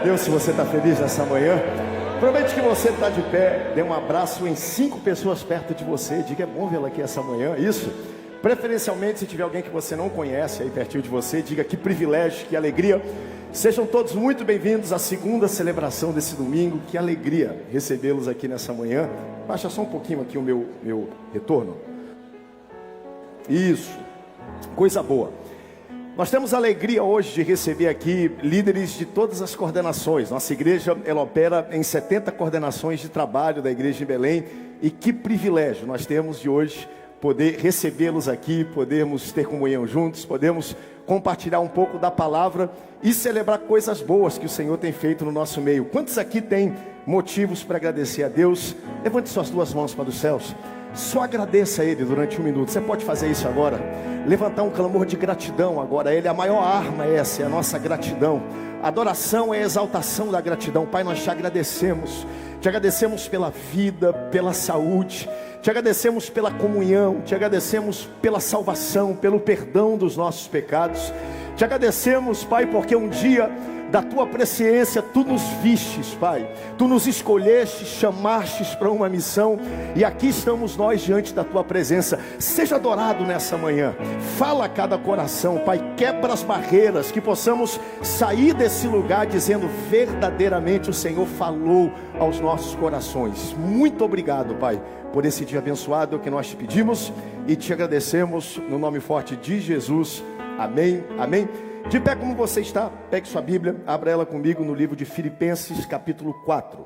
Deus se você está feliz nessa manhã. Aproveite que você está de pé, dê um abraço em 5 pessoas perto de você. Diga, é bom vê-la aqui essa manhã, isso. Preferencialmente, se tiver alguém que você não conhece aí pertinho de você, diga que privilégio, que alegria. Sejam todos muito bem-vindos à segunda celebração desse domingo. Que alegria recebê-los aqui nessa manhã. Baixa só um pouquinho aqui o meu retorno. Isso, coisa boa. Nós temos a alegria hoje de receber aqui líderes de todas as coordenações. Nossa igreja, ela opera em 70 coordenações de trabalho da igreja em Belém. E que privilégio nós temos de hoje poder recebê-los aqui, podermos ter comunhão juntos, podemos compartilhar um pouco da palavra e celebrar coisas boas que o Senhor tem feito no nosso meio. Quantos aqui têm motivos para agradecer a Deus? Levante suas 2 mãos para os céus. Só agradeça a Ele durante 1 minuto. Você pode fazer isso agora? Levantar um clamor de gratidão agora. Ele, a maior arma é essa, é a nossa gratidão. Adoração é a exaltação da gratidão. Pai, nós te agradecemos. Te agradecemos pela vida, pela saúde. Te agradecemos pela comunhão. Te agradecemos pela salvação, pelo perdão dos nossos pecados. Te agradecemos, Pai, porque um dia da tua presciência, tu nos vistes, Pai. Tu nos escolhestes, chamastes para uma missão. E aqui estamos nós diante da tua presença. Seja adorado nessa manhã. Fala a cada coração, Pai. Quebra as barreiras, que possamos sair desse lugar dizendo verdadeiramente o Senhor falou aos nossos corações. Muito obrigado, Pai, por esse dia abençoado que nós te pedimos e te agradecemos no nome forte de Jesus. Amém, amém. De pé como você está, pegue sua Bíblia, abra ela comigo no livro de Filipenses capítulo 4.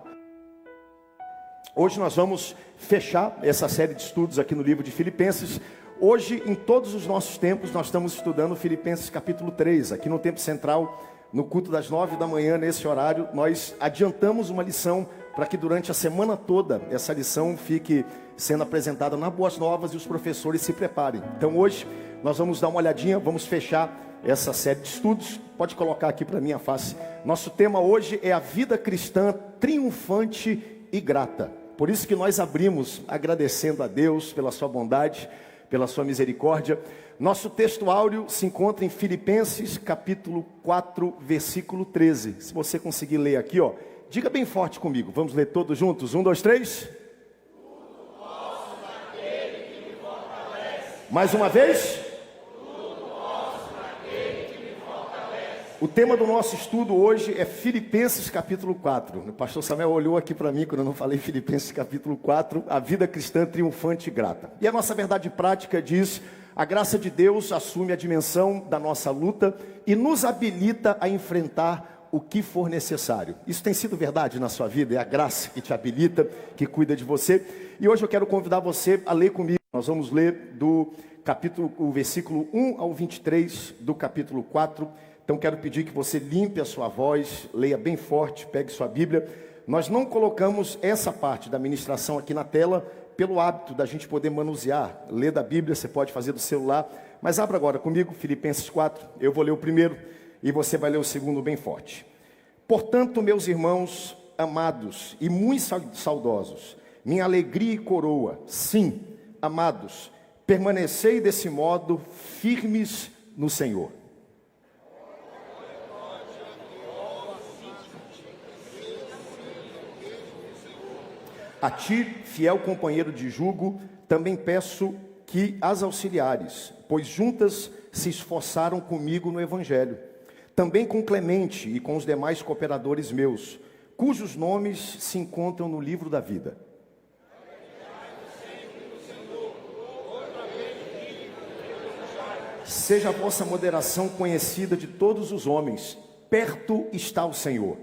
Hoje nós vamos fechar essa série de estudos aqui no livro de Filipenses. Hoje, em todos os nossos tempos, nós estamos estudando Filipenses capítulo 3. Aqui no tempo central, no culto das 9 da manhã, nesse horário, nós adiantamos uma lição para que durante a semana toda essa lição fique sendo apresentada na Boas Novas e os professores se preparem. Então hoje nós vamos dar uma olhadinha, vamos fechar essa série de estudos. Pode colocar aqui para minha face. Nosso tema hoje é a vida cristã triunfante e grata. Por isso que nós abrimos agradecendo a Deus pela sua bondade, pela sua misericórdia. Nosso texto áureo se encontra em Filipenses capítulo 4, versículo 13. Se você conseguir ler aqui, ó, diga bem forte comigo. Vamos ler todos juntos? 1, 2, 3. Mais uma vez. O tema do nosso estudo hoje é Filipenses capítulo 4. O pastor Samuel olhou aqui para mim quando eu não falei Filipenses capítulo 4, a vida cristã triunfante e grata. E a nossa verdade prática diz: a graça de Deus assume a dimensão da nossa luta e nos habilita a enfrentar o que for necessário. Isso tem sido verdade na sua vida? É a graça que te habilita, que cuida de você. E hoje eu quero convidar você a ler comigo. Nós vamos ler o versículo 1 ao 23 do capítulo 4. Então quero pedir que você limpe a sua voz, leia bem forte, pegue sua Bíblia. Nós não colocamos essa parte da ministração aqui na tela pelo hábito da gente poder manusear. Ler da Bíblia, você pode fazer do celular. Mas abra agora comigo, Filipenses 4. Eu vou ler o primeiro e você vai ler o segundo bem forte. Portanto, meus irmãos amados e muito saudosos, minha alegria e coroa, sim, amados, permanecei desse modo firmes no Senhor. A ti, fiel companheiro de jugo, também peço que as auxiliares, pois juntas se esforçaram comigo no Evangelho. Também com Clemente e com os demais cooperadores meus, cujos nomes se encontram no livro da vida. Seja a vossa moderação conhecida de todos os homens, perto está o Senhor.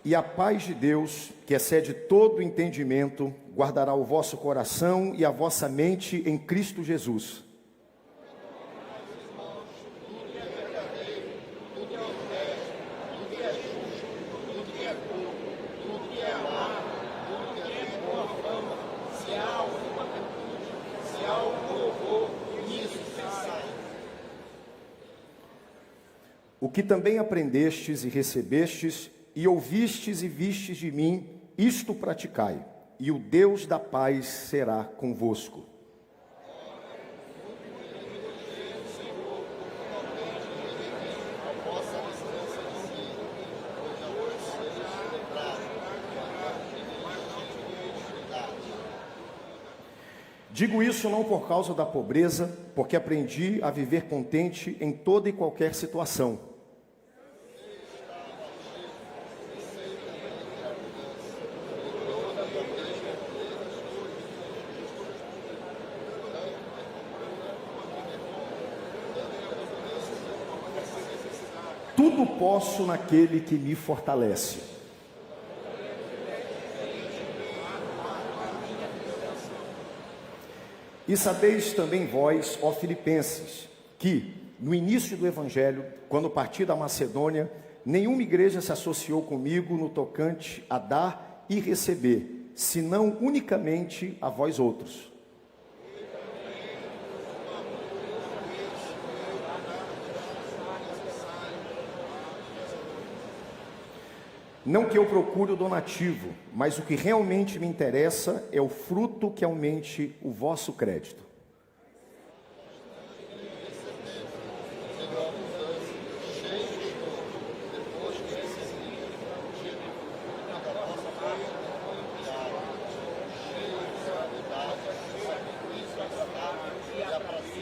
E a paz de Deus, que excede todo entendimento, guardará o vosso coração e a vossa mente em Cristo Jesus. O que também aprendestes e recebestes, e ouvistes e vistes de mim, isto praticai, e o Deus da paz será convosco. Digo isso não por causa da pobreza, porque aprendi a viver contente em toda e qualquer situação. Tudo posso naquele que me fortalece. E sabeis também vós, ó Filipenses, que no início do Evangelho, quando parti da Macedônia, nenhuma igreja se associou comigo no tocante a dar e receber, senão unicamente a vós outros. Não que eu procure o donativo, mas o que realmente me interessa é o fruto que aumente o vosso crédito.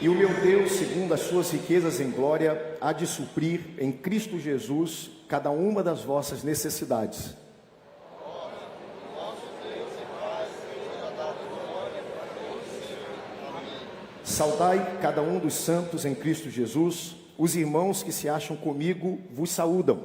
E o meu Deus, segundo as suas riquezas em glória, há de suprir em Cristo Jesus cada uma das vossas necessidades. Saudai cada um dos santos em Cristo Jesus. Os irmãos que se acham comigo vos saúdam.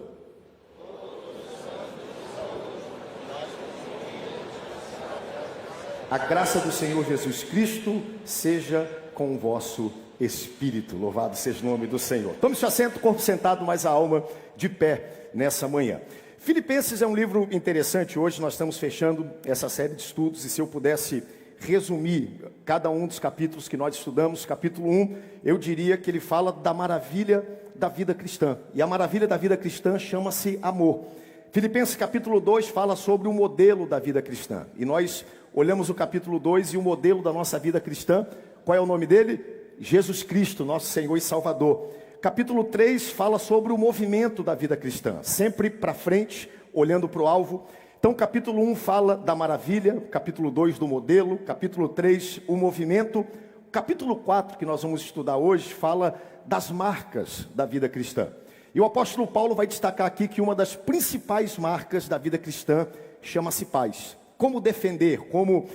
A graça do Senhor Jesus Cristo seja com o vosso espírito. Louvado seja o nome do Senhor. Tome seu assento, corpo sentado, mas a alma de pé nessa manhã. Filipenses é um livro interessante. Hoje nós estamos fechando essa série de estudos, e se eu pudesse resumir cada um dos capítulos que nós estudamos, capítulo 1, eu diria que ele fala da maravilha da vida cristã. E a maravilha da vida cristã chama-se amor. Filipenses capítulo 2 fala sobre o modelo da vida cristã. E nós olhamos o capítulo 2 e o modelo da nossa vida cristã. Qual é o nome dele? Jesus Cristo, nosso Senhor e Salvador. Capítulo 3 fala sobre o movimento da vida cristã, sempre para frente, olhando para o alvo. Então, capítulo 1 fala da maravilha, capítulo 2 do modelo, capítulo 3 o movimento. Capítulo 4, que nós vamos estudar hoje, fala das marcas da vida cristã. E o apóstolo Paulo vai destacar aqui que uma das principais marcas da vida cristã chama-se paz. Como defender, como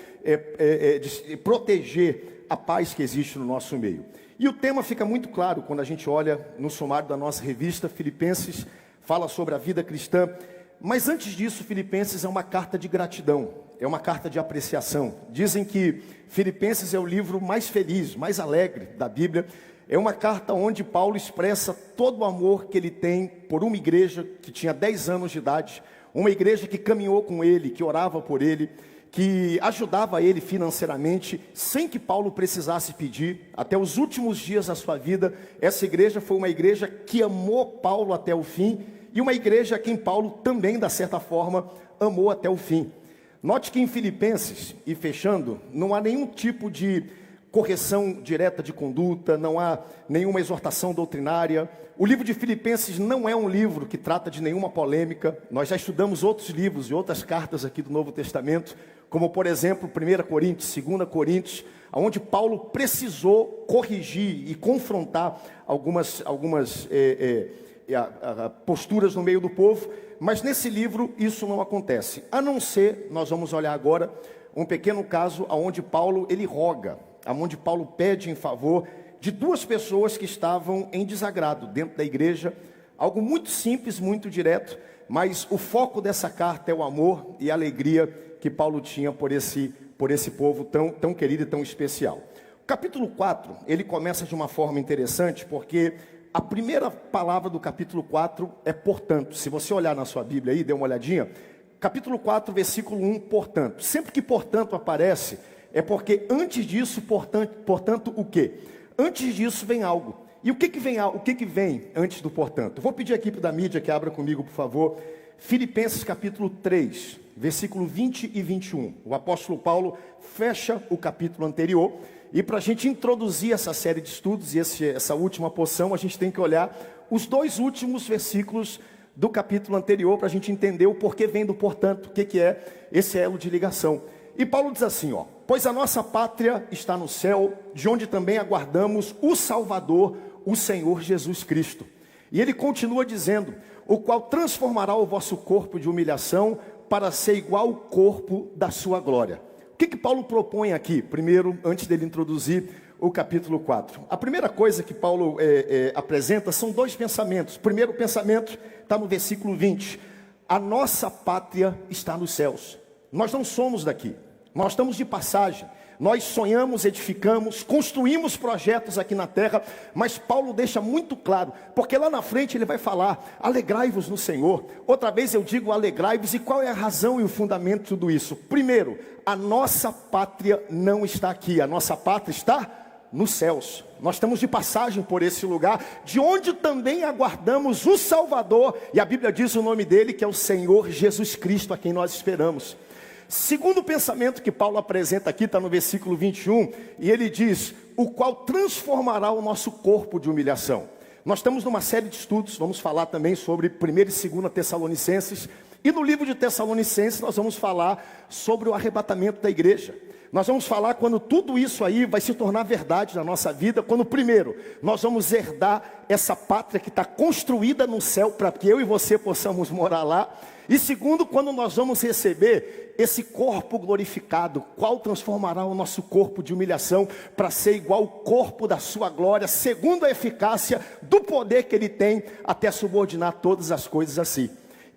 proteger a paz que existe no nosso meio. E o tema fica muito claro quando a gente olha no sumário da nossa revista. Filipenses fala sobre a vida cristã. Mas antes disso, Filipenses é uma carta de gratidão, é uma carta de apreciação. Dizem que Filipenses é o livro mais feliz, mais alegre da Bíblia. É uma carta onde Paulo expressa todo o amor que ele tem por uma igreja que tinha 10 anos de idade, uma igreja que caminhou com ele, que orava por ele, que ajudava ele financeiramente, sem que Paulo precisasse pedir. Até os últimos dias da sua vida, essa igreja foi uma igreja que amou Paulo até o fim, e uma igreja a quem Paulo também, da certa forma, amou até o fim. Note que em Filipenses, e fechando, não há nenhum tipo de correção direta de conduta, não há nenhuma exortação doutrinária. O livro de Filipenses não é um livro que trata de nenhuma polêmica. Nós já estudamos outros livros e outras cartas aqui do Novo Testamento, como por exemplo 1 Coríntios, 2 Coríntios, onde Paulo precisou corrigir e confrontar algumas posturas no meio do povo. Mas nesse livro isso não acontece, a não ser, nós vamos olhar agora um pequeno caso onde Paulo ele roga, onde Paulo pede em favor de duas pessoas que estavam em desagrado dentro da igreja. Algo muito simples, muito direto, mas o foco dessa carta é o amor e a alegria que Paulo tinha por esse povo tão querido e tão especial. O capítulo 4, ele começa de uma forma interessante, porque a primeira palavra do capítulo 4 é portanto. Se você olhar na sua Bíblia aí, dê uma olhadinha, capítulo 4, versículo 1, portanto. Sempre que portanto aparece, é porque antes disso, portanto o quê? Antes disso vem algo. E o que vem antes do portanto? Vou pedir à equipe da mídia que abra comigo, por favor, Filipenses capítulo 3, versículo 20 e 21. O apóstolo Paulo fecha o capítulo anterior. E para a gente introduzir essa série de estudos e essa última porção, a gente tem que olhar os dois últimos versículos do capítulo anterior, para a gente entender o porquê vem do portanto, o que é esse elo de ligação. E Paulo diz assim, pois a nossa pátria está no céu, de onde também aguardamos o Salvador, o Senhor Jesus Cristo. E ele continua dizendo, o qual transformará o vosso corpo de humilhação para ser igual ao corpo da sua glória. O que Paulo propõe aqui? Primeiro, antes dele introduzir o capítulo 4. A primeira coisa que Paulo apresenta são dois pensamentos. O primeiro pensamento está no versículo 20. A nossa pátria está nos céus. Nós não somos daqui. Nós estamos de passagem. Nós sonhamos, edificamos, construímos projetos aqui na terra, mas Paulo deixa muito claro, porque lá na frente ele vai falar, alegrai-vos no Senhor. Outra vez eu digo alegrai-vos, e qual é a razão e o fundamento de tudo isso? Primeiro, a nossa pátria não está aqui, a nossa pátria está nos céus. Nós estamos de passagem por esse lugar, de onde também aguardamos o Salvador, e a Bíblia diz o nome dele, que é o Senhor Jesus Cristo, a quem nós esperamos. Segundo pensamento que Paulo apresenta aqui, está no versículo 21, e ele diz, o qual transformará o nosso corpo de humilhação. Nós estamos numa série de estudos, vamos falar também sobre 1ª e 2ª Tessalonicenses, e no livro de Tessalonicenses nós vamos falar sobre o arrebatamento da igreja. Nós vamos falar quando tudo isso aí vai se tornar verdade na nossa vida, quando primeiro, nós vamos herdar essa pátria que está construída no céu, para que eu e você possamos morar lá, e segundo, quando nós vamos receber esse corpo glorificado, qual transformará o nosso corpo de humilhação para ser igual ao corpo da sua glória, segundo a eficácia do poder que ele tem, até subordinar todas as coisas assim.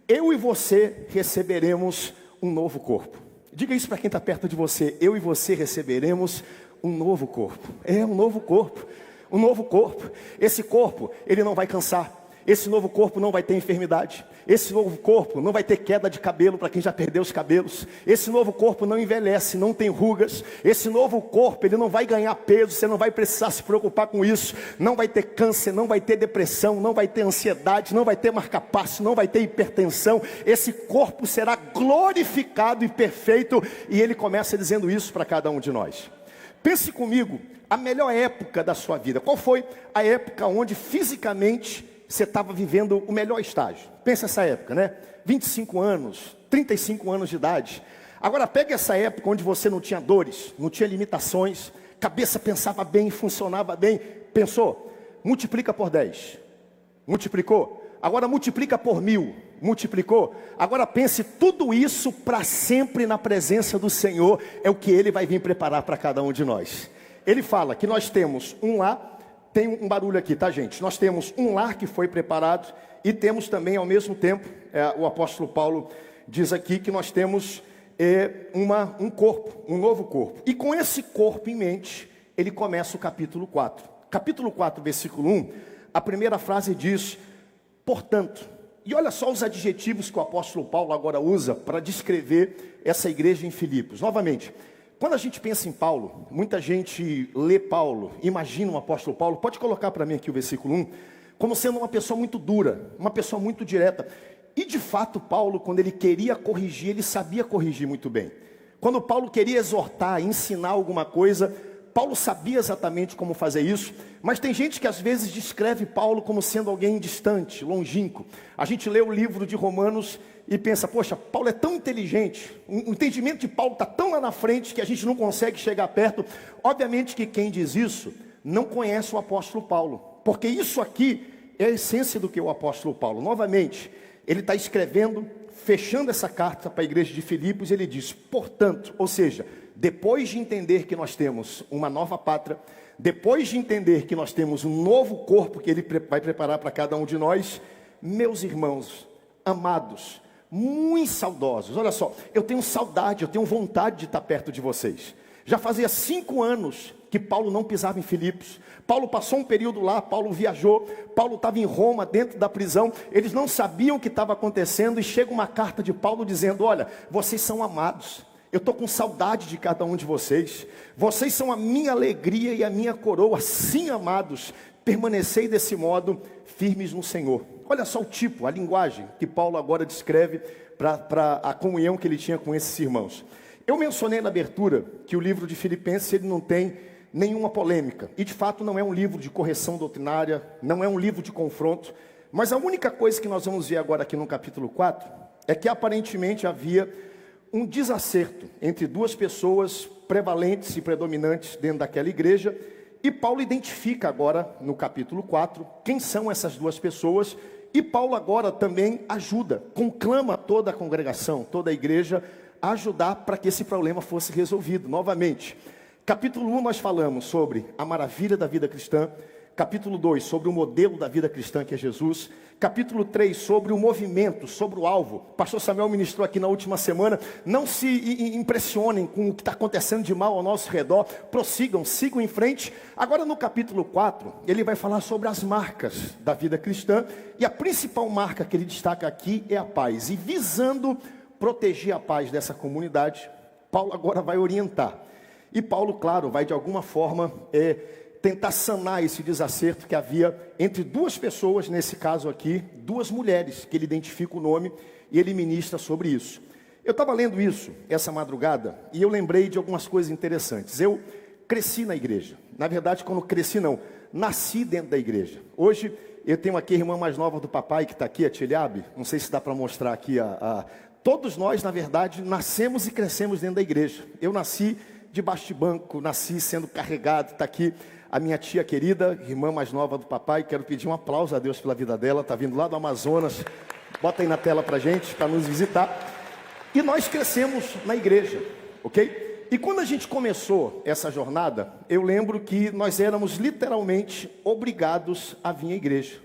Eu e você receberemos um novo corpo. Diga isso para quem está perto de você, eu e você receberemos um novo corpo. Um novo corpo, um novo corpo. Esse corpo, ele não vai cansar. Esse novo corpo não vai ter enfermidade. Esse novo corpo não vai ter queda de cabelo para quem já perdeu os cabelos. Esse novo corpo não envelhece, não tem rugas. Esse novo corpo, ele não vai ganhar peso, você não vai precisar se preocupar com isso. Não vai ter câncer, não vai ter depressão, não vai ter ansiedade, não vai ter marca-passo, não vai ter hipertensão. Esse corpo será glorificado e perfeito. E ele começa dizendo isso para cada um de nós. Pense comigo, a melhor época da sua vida. Qual foi a época onde fisicamente você estava vivendo o melhor estágio? Pensa essa época, né? 25 anos, 35 anos de idade. Agora pegue essa época onde você não tinha dores, não tinha limitações, cabeça pensava bem, funcionava bem. Pensou? Multiplica por 10. Multiplicou? Agora multiplica por 1000. Multiplicou? Agora pense, tudo isso para sempre na presença do Senhor é o que Ele vai vir preparar para cada um de nós. Ele fala que nós temos um lar. Tem um barulho aqui, tá, gente? Nós temos um lar que foi preparado e temos também, ao mesmo tempo, o apóstolo Paulo diz aqui que nós temos um corpo, um novo corpo. E com esse corpo em mente, ele começa o capítulo 4. Capítulo 4, versículo 1, a primeira frase diz, portanto. E olha só os adjetivos que o apóstolo Paulo agora usa para descrever essa igreja em Filipos. Novamente, quando a gente pensa em Paulo, muita gente lê Paulo, imagina o apóstolo Paulo, pode colocar para mim aqui o versículo 1, como sendo uma pessoa muito dura, uma pessoa muito direta. E de fato Paulo, quando ele queria corrigir, ele sabia corrigir muito bem. Quando Paulo queria exortar, ensinar alguma coisa, Paulo sabia exatamente como fazer isso. Mas tem gente que às vezes descreve Paulo como sendo alguém distante, longínquo. A gente lê o livro de Romanos e pensa, poxa, Paulo é tão inteligente, o entendimento de Paulo está tão lá na frente que a gente não consegue chegar perto. Obviamente que quem diz isso não conhece o apóstolo Paulo, porque isso aqui é a essência do que é o apóstolo Paulo. Novamente, ele está escrevendo, fechando essa carta para a igreja de Filipos, ele diz, portanto, ou seja, depois de entender que nós temos uma nova pátria, depois de entender que nós temos um novo corpo que ele vai preparar para cada um de nós, meus irmãos, amados, muito saudosos, olha só, eu tenho saudade, eu tenho vontade de estar perto de vocês. Já fazia 5 anos que Paulo não pisava em Filipos. Paulo passou um período lá, Paulo viajou, Paulo estava em Roma, dentro da prisão, eles não sabiam o que estava acontecendo, e chega uma carta de Paulo dizendo, olha, vocês são amados, eu estou com saudade de cada um de vocês, vocês são a minha alegria e a minha coroa, sim, amados, permanecei desse modo, firmes no Senhor. Olha só o tipo, a linguagem que Paulo agora descreve para a comunhão que ele tinha com esses irmãos. Eu mencionei na abertura que o livro de Filipenses ele não tem nenhuma polêmica. E de fato não é um livro de correção doutrinária, não é um livro de confronto. Mas a única coisa que nós vamos ver agora aqui no capítulo 4 é que aparentemente havia um desacerto entre duas pessoas prevalentes e predominantes dentro daquela igreja. E Paulo identifica agora no capítulo 4 quem são essas duas pessoas. E Paulo agora também ajuda, conclama toda a congregação, toda a igreja a ajudar para que esse problema fosse resolvido novamente. Capítulo 1 nós falamos sobre a maravilha da vida cristã. Capítulo 2 sobre o modelo da vida cristã que é Jesus. Capítulo 3 sobre o movimento, sobre o alvo. Pastor Samuel ministrou aqui na última semana. Não se impressionem com o que está acontecendo de mal ao nosso redor. Prossigam, sigam em frente. Agora no capítulo 4, ele vai falar sobre as marcas da vida cristã. E a principal marca que ele destaca aqui é a paz. E visando proteger a paz dessa comunidade, Paulo agora vai orientar. E Paulo, claro, vai de alguma forma tentar sanar esse desacerto que havia entre duas pessoas, nesse caso aqui, duas mulheres, que ele identifica o nome e ele ministra sobre isso. Eu estava lendo isso essa madrugada e eu lembrei de algumas coisas interessantes. Eu cresci na igreja. Na verdade, quando cresci não, nasci dentro da igreja. Hoje eu tenho aqui a irmã mais nova do papai que está aqui, a Tiliabe. Não sei se dá para mostrar aqui Todos nós, na verdade, nascemos e crescemos dentro da igreja. Eu nasci debaixo de banco, nasci sendo carregado. Está aqui a minha tia querida, irmã mais nova do papai. Quero pedir um aplauso a Deus pela vida dela. Está vindo lá do Amazonas. Bota aí na tela para a gente, para nos visitar. E nós crescemos na igreja, ok? E quando a gente começou essa jornada, eu lembro que nós éramos literalmente obrigados a vir à igreja.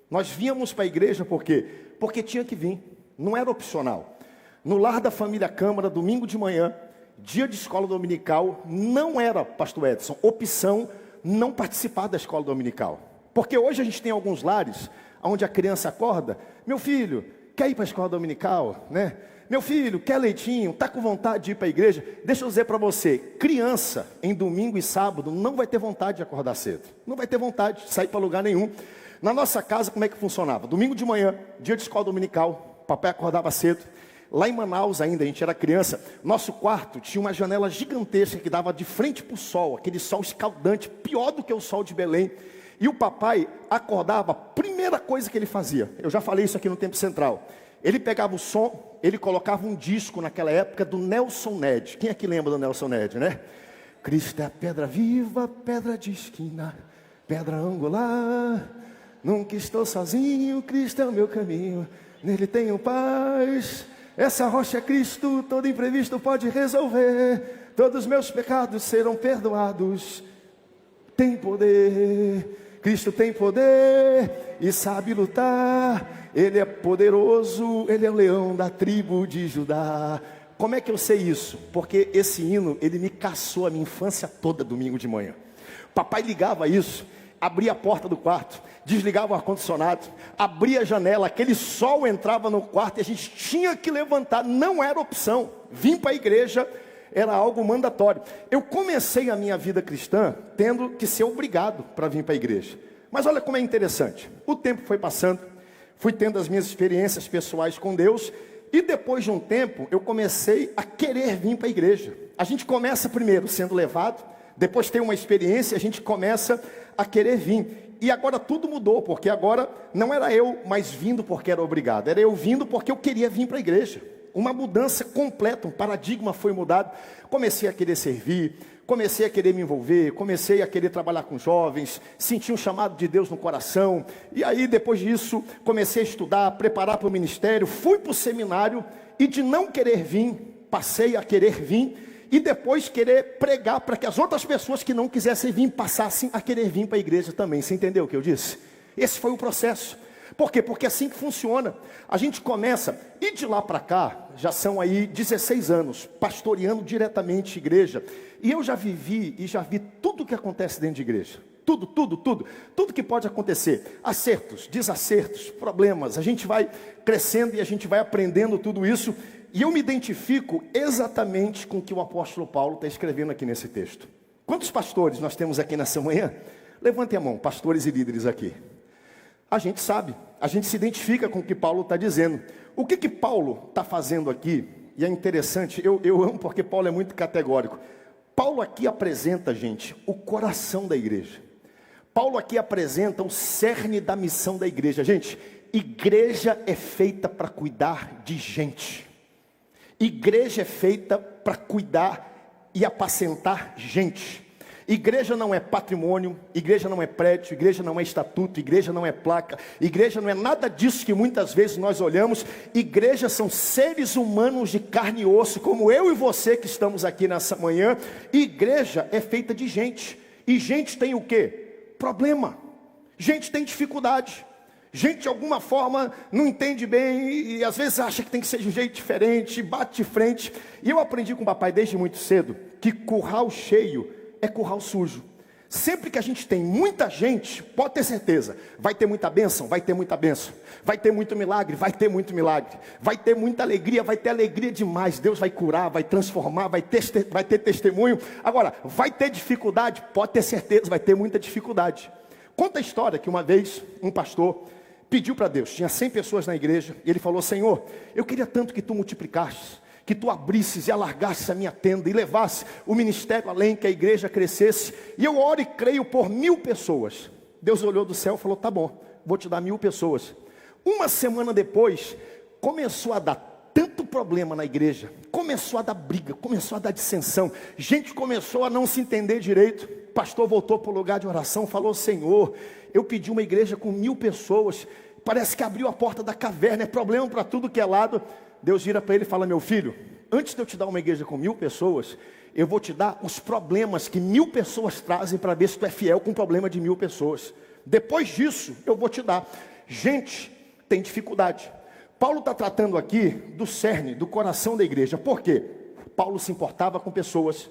Nós vínhamos para a igreja por quê? Porque tinha que vir, não era opcional. No lar da família Câmara, domingo de manhã, dia de escola dominical, não era, pastor Edson, opção não participar da escola dominical. Porque hoje a gente tem alguns lares onde a criança acorda, meu filho, quer ir para a escola dominical, né? Meu filho, quer leitinho, está com vontade de ir para a igreja? Deixa eu dizer para você, criança em domingo e sábado não vai ter vontade de acordar cedo. Não vai ter vontade de sair para lugar nenhum. Na nossa casa, como é que funcionava? Domingo de manhã, dia de escola dominical, papai acordava cedo. Lá em Manaus ainda, a gente era criança, nosso quarto tinha uma janela gigantesca que dava de frente para o sol, aquele sol escaldante, pior do que o sol de Belém. E o papai acordava, a primeira coisa que ele fazia, eu já falei isso aqui no Tempo Central, ele pegava o som, ele colocava um disco naquela época do Nelson Ned. Quem é que lembra do Nelson Ned, né? Cristo é a pedra viva, pedra de esquina, pedra angular, nunca estou sozinho, Cristo é o meu caminho, nele tenho paz. Essa rocha é Cristo, todo imprevisto pode resolver. Todos os meus pecados serão perdoados. Tem poder, Cristo tem poder e sabe lutar. Ele é poderoso, ele é o leão da tribo de Judá. Como é que eu sei isso? Porque esse hino, ele me caçou a minha infância toda domingo de manhã. Papai ligava isso, abria a porta do quarto, desligava o ar-condicionado, abria a janela, aquele sol entrava no quarto e a gente tinha que levantar, não era opção. Vim para a igreja era algo mandatório. Eu comecei a minha vida cristã tendo que ser obrigado para vir para a igreja. Mas olha como é interessante, o tempo foi passando, fui tendo as minhas experiências pessoais com Deus, e depois de um tempo eu comecei a querer vir para a igreja. A gente começa primeiro sendo levado, depois tem uma experiência, a gente começa a querer vir. E agora tudo mudou, porque agora não era eu mais vindo porque era obrigado, era eu vindo porque eu queria vir para a igreja. Uma mudança completa, um paradigma foi mudado. Comecei a querer servir, comecei a querer me envolver, comecei a querer trabalhar com jovens, senti um chamado de Deus no coração. E aí depois disso comecei a estudar, preparar para o ministério, fui para o seminário e de não querer vir, passei a querer vir. E depois querer pregar para que as outras pessoas que não quisessem vir, passassem a querer vir para a igreja também. Você entendeu o que eu disse? Esse foi o processo. Por quê? Porque é assim que funciona. A gente começa, e de lá para cá, já são aí 16 anos, pastoreando diretamente igreja. E eu já vivi e já vi tudo o que acontece dentro de igreja. Tudo que pode acontecer. Acertos, desacertos, problemas. A gente vai crescendo e a gente vai aprendendo tudo isso. E eu me identifico exatamente com o que o apóstolo Paulo está escrevendo aqui nesse texto. Quantos pastores nós temos aqui nessa manhã? Levantem a mão, pastores e líderes aqui. A gente sabe, a gente se identifica com o que Paulo está dizendo. O que Paulo está fazendo aqui, e é interessante, eu amo porque Paulo é muito categórico. Paulo aqui apresenta, gente, o coração da igreja. Paulo aqui apresenta o cerne da missão da igreja. Gente, igreja é feita para cuidar de gente. Igreja é feita para cuidar e apacentar gente. Igreja não é patrimônio, igreja não é prédio, igreja não é estatuto, igreja não é placa, igreja não é nada disso que muitas vezes nós olhamos. Igreja são seres humanos de carne e osso, como eu e você que estamos aqui nessa manhã. Igreja é feita de gente, e gente tem o quê? Problema. Gente tem dificuldade. Gente de alguma forma não entende bem e às vezes acha que tem que ser de um jeito diferente, bate de frente. E eu aprendi com o papai desde muito cedo que curral cheio é curral sujo. Sempre que a gente tem muita gente, pode ter certeza, vai ter muita bênção, vai ter muita bênção, vai ter muito milagre, vai ter muito milagre, vai ter muita alegria, vai ter alegria demais. Deus vai curar, vai transformar, vai ter testemunho. Agora, vai ter dificuldade, pode ter certeza, vai ter muita dificuldade. Conta a história que uma vez um pastor pediu para Deus, tinha 100 pessoas na igreja, e ele falou: Senhor, eu queria tanto que tu multiplicasses, que tu abrisses e alargasses a minha tenda e levasse o ministério além, que a igreja crescesse, e eu oro e creio por 1000 pessoas. Deus olhou do céu e falou: tá bom, vou te dar 1000 pessoas. Uma semana depois, começou a dar tanto problema na igreja, começou a dar briga, começou a dar dissensão, gente começou a não se entender direito. O pastor voltou para o lugar de oração, falou: Senhor, eu pedi uma igreja com 1000 pessoas, parece que abriu a porta da caverna, é problema para tudo que é lado. Deus vira para ele e fala: meu filho, antes de eu te dar uma igreja com 1000 pessoas, eu vou te dar os problemas que 1000 pessoas trazem, para ver se tu é fiel com o problema de 1000 pessoas. Depois disso, eu vou te dar. Gente tem dificuldade. Paulo está tratando aqui do cerne, do coração da igreja. Por quê? Paulo se importava com pessoas.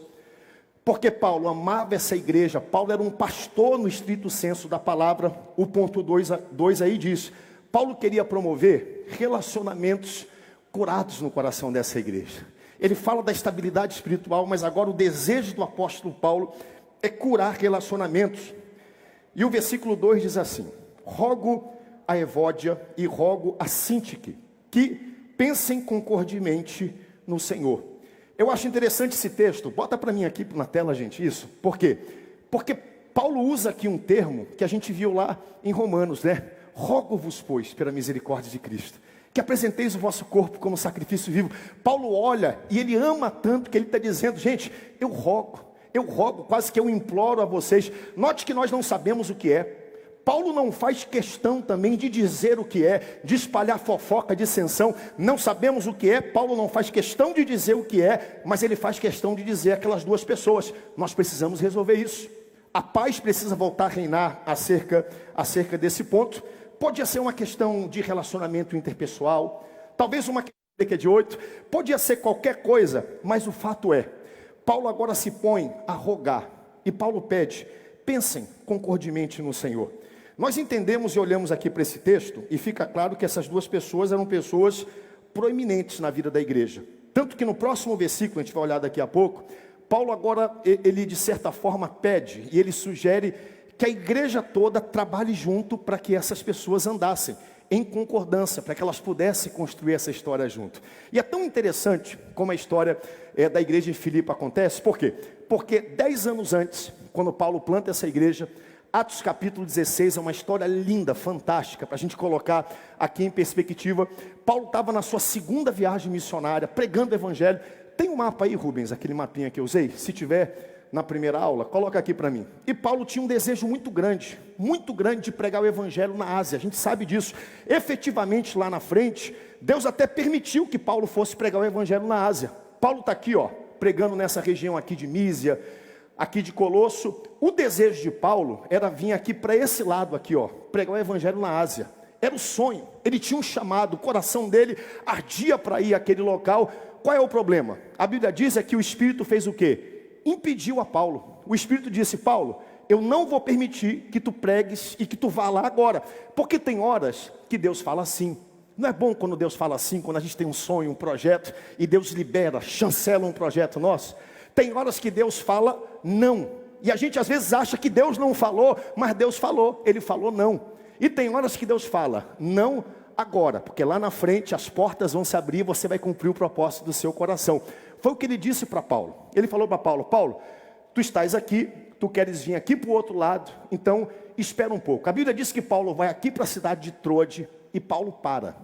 Porque Paulo amava essa igreja. Paulo era um pastor no estrito senso da palavra. O ponto 2 aí diz: Paulo queria promover relacionamentos curados no coração dessa igreja. Ele fala da estabilidade espiritual, mas agora o desejo do apóstolo Paulo é curar relacionamentos. E o versículo 2 diz assim: rogo a Evódia e rogo a Sintique que pensem concordemente no Senhor. Eu acho interessante esse texto. Bota para mim aqui na tela, gente, isso. Por quê? Porque Paulo usa aqui um termo que a gente viu lá em Romanos, né? Rogo-vos, pois, pela misericórdia de Cristo, que apresenteis o vosso corpo como sacrifício vivo. Paulo olha e ele ama tanto que ele está dizendo: gente, eu rogo, quase que eu imploro a vocês. Note que nós não sabemos o que é. Paulo não faz questão também de dizer o que é, de espalhar fofoca, dissensão. Não sabemos o que é. Paulo não faz questão de dizer o que é, mas ele faz questão de dizer aquelas duas pessoas: nós precisamos resolver isso. A paz precisa voltar a reinar acerca desse ponto. Podia ser uma questão de relacionamento interpessoal, talvez uma questão de 8, podia ser qualquer coisa, mas o fato é, Paulo agora se põe a rogar, e Paulo pede: pensem concordemente no Senhor. Nós entendemos e olhamos aqui para esse texto, e fica claro que essas duas pessoas eram pessoas proeminentes na vida da igreja. Tanto que no próximo versículo, a gente vai olhar daqui a pouco, Paulo agora, ele de certa forma pede, e ele sugere que a igreja toda trabalhe junto para que essas pessoas andassem em concordância, para que elas pudessem construir essa história junto. E é tão interessante como a história da igreja de Filipe acontece. Por quê? Porque 10 anos antes, quando Paulo planta essa igreja, Atos capítulo 16 é uma história linda, fantástica, para a gente colocar aqui em perspectiva. Paulo estava na sua segunda viagem missionária, pregando o evangelho. Tem um mapa aí, Rubens, aquele mapinha que eu usei? Se tiver na primeira aula, coloca aqui para mim. E Paulo tinha um desejo muito grande de pregar o evangelho na Ásia. A gente sabe disso. Efetivamente, lá na frente, Deus até permitiu que Paulo fosse pregar o evangelho na Ásia. Paulo está aqui, ó, pregando nessa região aqui de Mísia, aqui de Colosso. O desejo de Paulo era vir aqui para esse lado aqui, ó, pregar o evangelho na Ásia. Era o sonho. Ele tinha um chamado, o coração dele ardia para ir àquele local. Qual é o problema? A Bíblia diz que o Espírito fez o quê? Impediu a Paulo. O Espírito disse: Paulo, eu não vou permitir que tu pregues e que tu vá lá agora, porque tem horas que Deus fala assim. Não é bom quando Deus fala assim, quando a gente tem um sonho, um projeto, e Deus libera, chancela um projeto nosso? Tem horas que Deus fala não, e a gente às vezes acha que Deus não falou, mas Deus falou, Ele falou não. E tem horas que Deus fala, não agora, porque lá na frente as portas vão se abrir e você vai cumprir o propósito do seu coração. Foi o que ele disse para Paulo. Ele falou para Paulo, Paulo, tu estás aqui, tu queres vir aqui para o outro lado, então espera um pouco. A Bíblia diz que Paulo vai aqui para a cidade de Troade e Paulo para.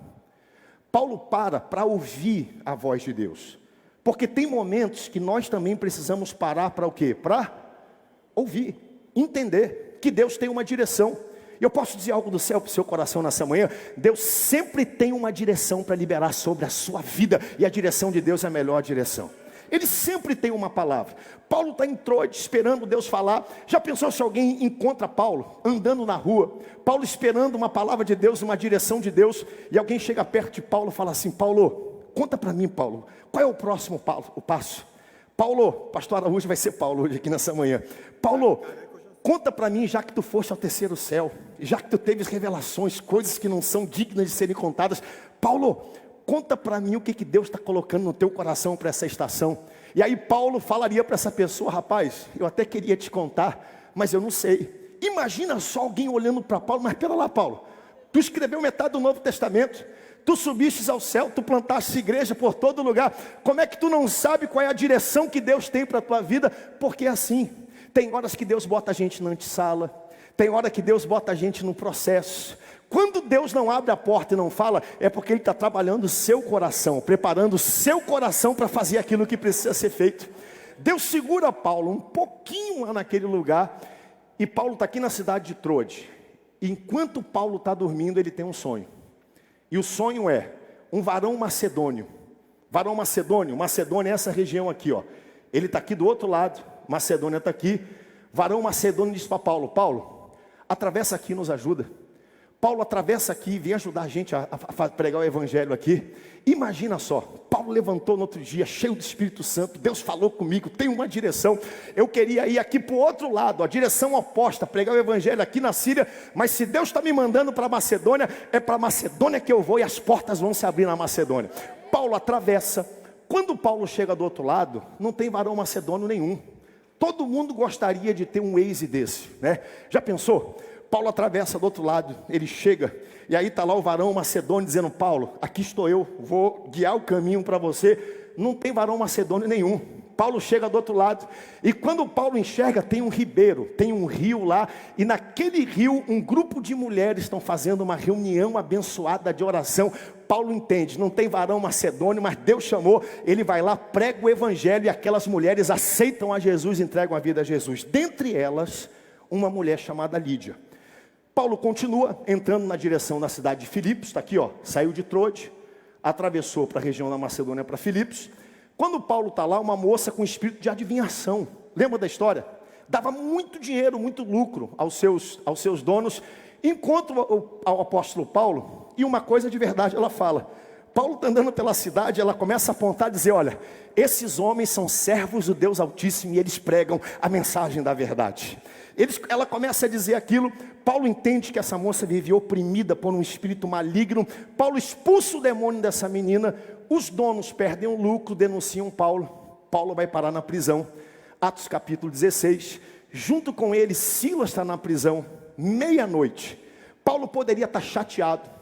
Paulo para ouvir a voz de Deus. Porque tem momentos que nós também precisamos parar para o quê? Para ouvir, entender que Deus tem uma direção. E eu posso dizer algo do céu para o seu coração nessa manhã? Deus sempre tem uma direção para liberar sobre a sua vida. E a direção de Deus é a melhor direção. Ele sempre tem uma palavra. Paulo está em Troade esperando Deus falar. Já pensou se alguém encontra Paulo andando na rua? Paulo esperando uma palavra de Deus, uma direção de Deus. E alguém chega perto de Paulo e fala assim, Paulo, conta para mim, Paulo, qual é o próximo passo? Paulo, pastor Araújo vai ser Paulo hoje aqui nessa manhã. Paulo, conta para mim, já que tu foste ao terceiro céu, já que tu teve revelações, coisas que não são dignas de serem contadas. Paulo, conta para mim o que Deus está colocando no teu coração para essa estação. E aí Paulo falaria para essa pessoa, rapaz, eu até queria te contar, mas eu não sei. Imagina só alguém olhando para Paulo, mas pera lá, Paulo, tu escreveu metade do Novo Testamento, tu subistes ao céu, tu plantaste igreja por todo lugar, como é que tu não sabe qual é a direção que Deus tem para a tua vida? Porque é assim, tem horas que Deus bota a gente na antessala, tem hora que Deus bota a gente no processo. Quando Deus não abre a porta e não fala, é porque Ele está trabalhando o seu coração, preparando o seu coração para fazer aquilo que precisa ser feito. Deus segura Paulo um pouquinho lá naquele lugar, e Paulo está aqui na cidade de Troade. E enquanto Paulo está dormindo, ele tem um sonho. E o sonho é um varão macedônio. Varão macedônio, Macedônia é essa região aqui, ó. Ele está aqui do outro lado, Macedônia está aqui. Varão macedônio diz para Paulo, Paulo, atravessa aqui e nos ajuda. Paulo atravessa aqui e vem ajudar a gente a pregar o evangelho aqui. Imagina só, Paulo levantou no outro dia, cheio do Espírito Santo, Deus falou comigo, tem uma direção, eu queria ir aqui para o outro lado, a direção oposta, pregar o evangelho aqui na Síria, mas se Deus está me mandando para Macedônia, é para Macedônia que eu vou e as portas vão se abrir na Macedônia. Paulo atravessa, quando Paulo chega do outro lado, não tem varão macedônio nenhum. Todo mundo gostaria de ter um Waze desse, né? Já pensou? Paulo atravessa do outro lado, ele chega, e aí está lá o varão macedônio dizendo, Paulo, aqui estou eu, vou guiar o caminho para você. Não tem varão macedônio nenhum. Paulo chega do outro lado, e quando Paulo enxerga, tem um ribeiro, tem um rio lá, e naquele rio, um grupo de mulheres estão fazendo uma reunião abençoada de oração. Paulo entende, não tem varão macedônio, mas Deus chamou, ele vai lá, prega o evangelho, e aquelas mulheres aceitam a Jesus, entregam a vida a Jesus. Dentre elas, uma mulher chamada Lídia. Paulo continua entrando na direção da cidade de Filipos, está aqui, ó, saiu de Troade, atravessou para a região da Macedônia, para Filipos. Quando Paulo está lá, uma moça com espírito de adivinhação, lembra da história? Dava muito dinheiro, muito lucro aos seus donos. Encontra o apóstolo Paulo, e uma coisa de verdade ela fala. Paulo está andando pela cidade, ela começa a apontar e dizer, olha, esses homens são servos do Deus Altíssimo, e eles pregam a mensagem da verdade. Ela começa a dizer aquilo. Paulo entende que essa moça vivia oprimida por um espírito maligno. Paulo expulsa o demônio dessa menina. Os donos perdem o lucro, denunciam Paulo. Paulo vai parar na prisão. Atos capítulo 16. Junto com ele, Silas está na prisão. Meia-noite. Paulo poderia estar chateado.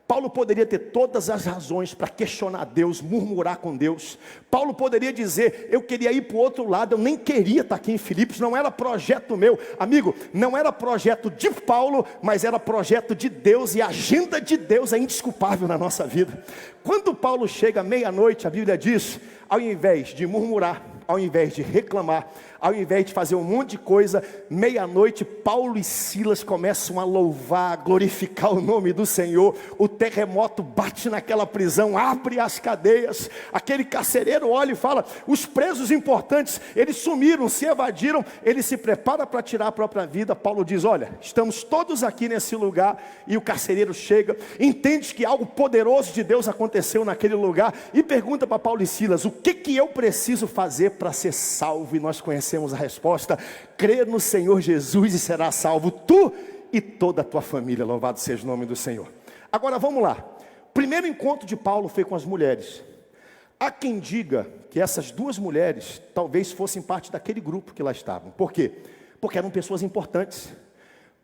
Paulo poderia ter todas as razões para questionar Deus, murmurar com Deus. Paulo poderia dizer, eu queria ir para o outro lado, eu nem queria estar aqui em Filipos, não era projeto meu. Amigo, não era projeto de Paulo, mas era projeto de Deus, e a agenda de Deus é indesculpável na nossa vida. Quando Paulo chega à meia-noite, a Bíblia diz, ao invés de murmurar, ao invés de reclamar, ao invés de fazer um monte de coisa, meia-noite, Paulo e Silas começam a louvar, a glorificar o nome do Senhor. O terremoto bate naquela prisão, abre as cadeias, aquele carcereiro olha e fala, os presos importantes, eles sumiram, se evadiram, ele se prepara para tirar a própria vida. Paulo diz, olha, estamos todos aqui nesse lugar, e o carcereiro chega, entende que algo poderoso de Deus aconteceu naquele lugar, e pergunta para Paulo e Silas, o que eu preciso fazer para ser salvo? E nós conhecemos a resposta, crê no Senhor Jesus e será salvo, tu e toda a tua família, louvado seja o nome do Senhor. Agora vamos lá, primeiro encontro de Paulo foi com as mulheres. Há quem diga que essas duas mulheres talvez fossem parte daquele grupo que lá estavam. Por quê? Porque eram pessoas importantes.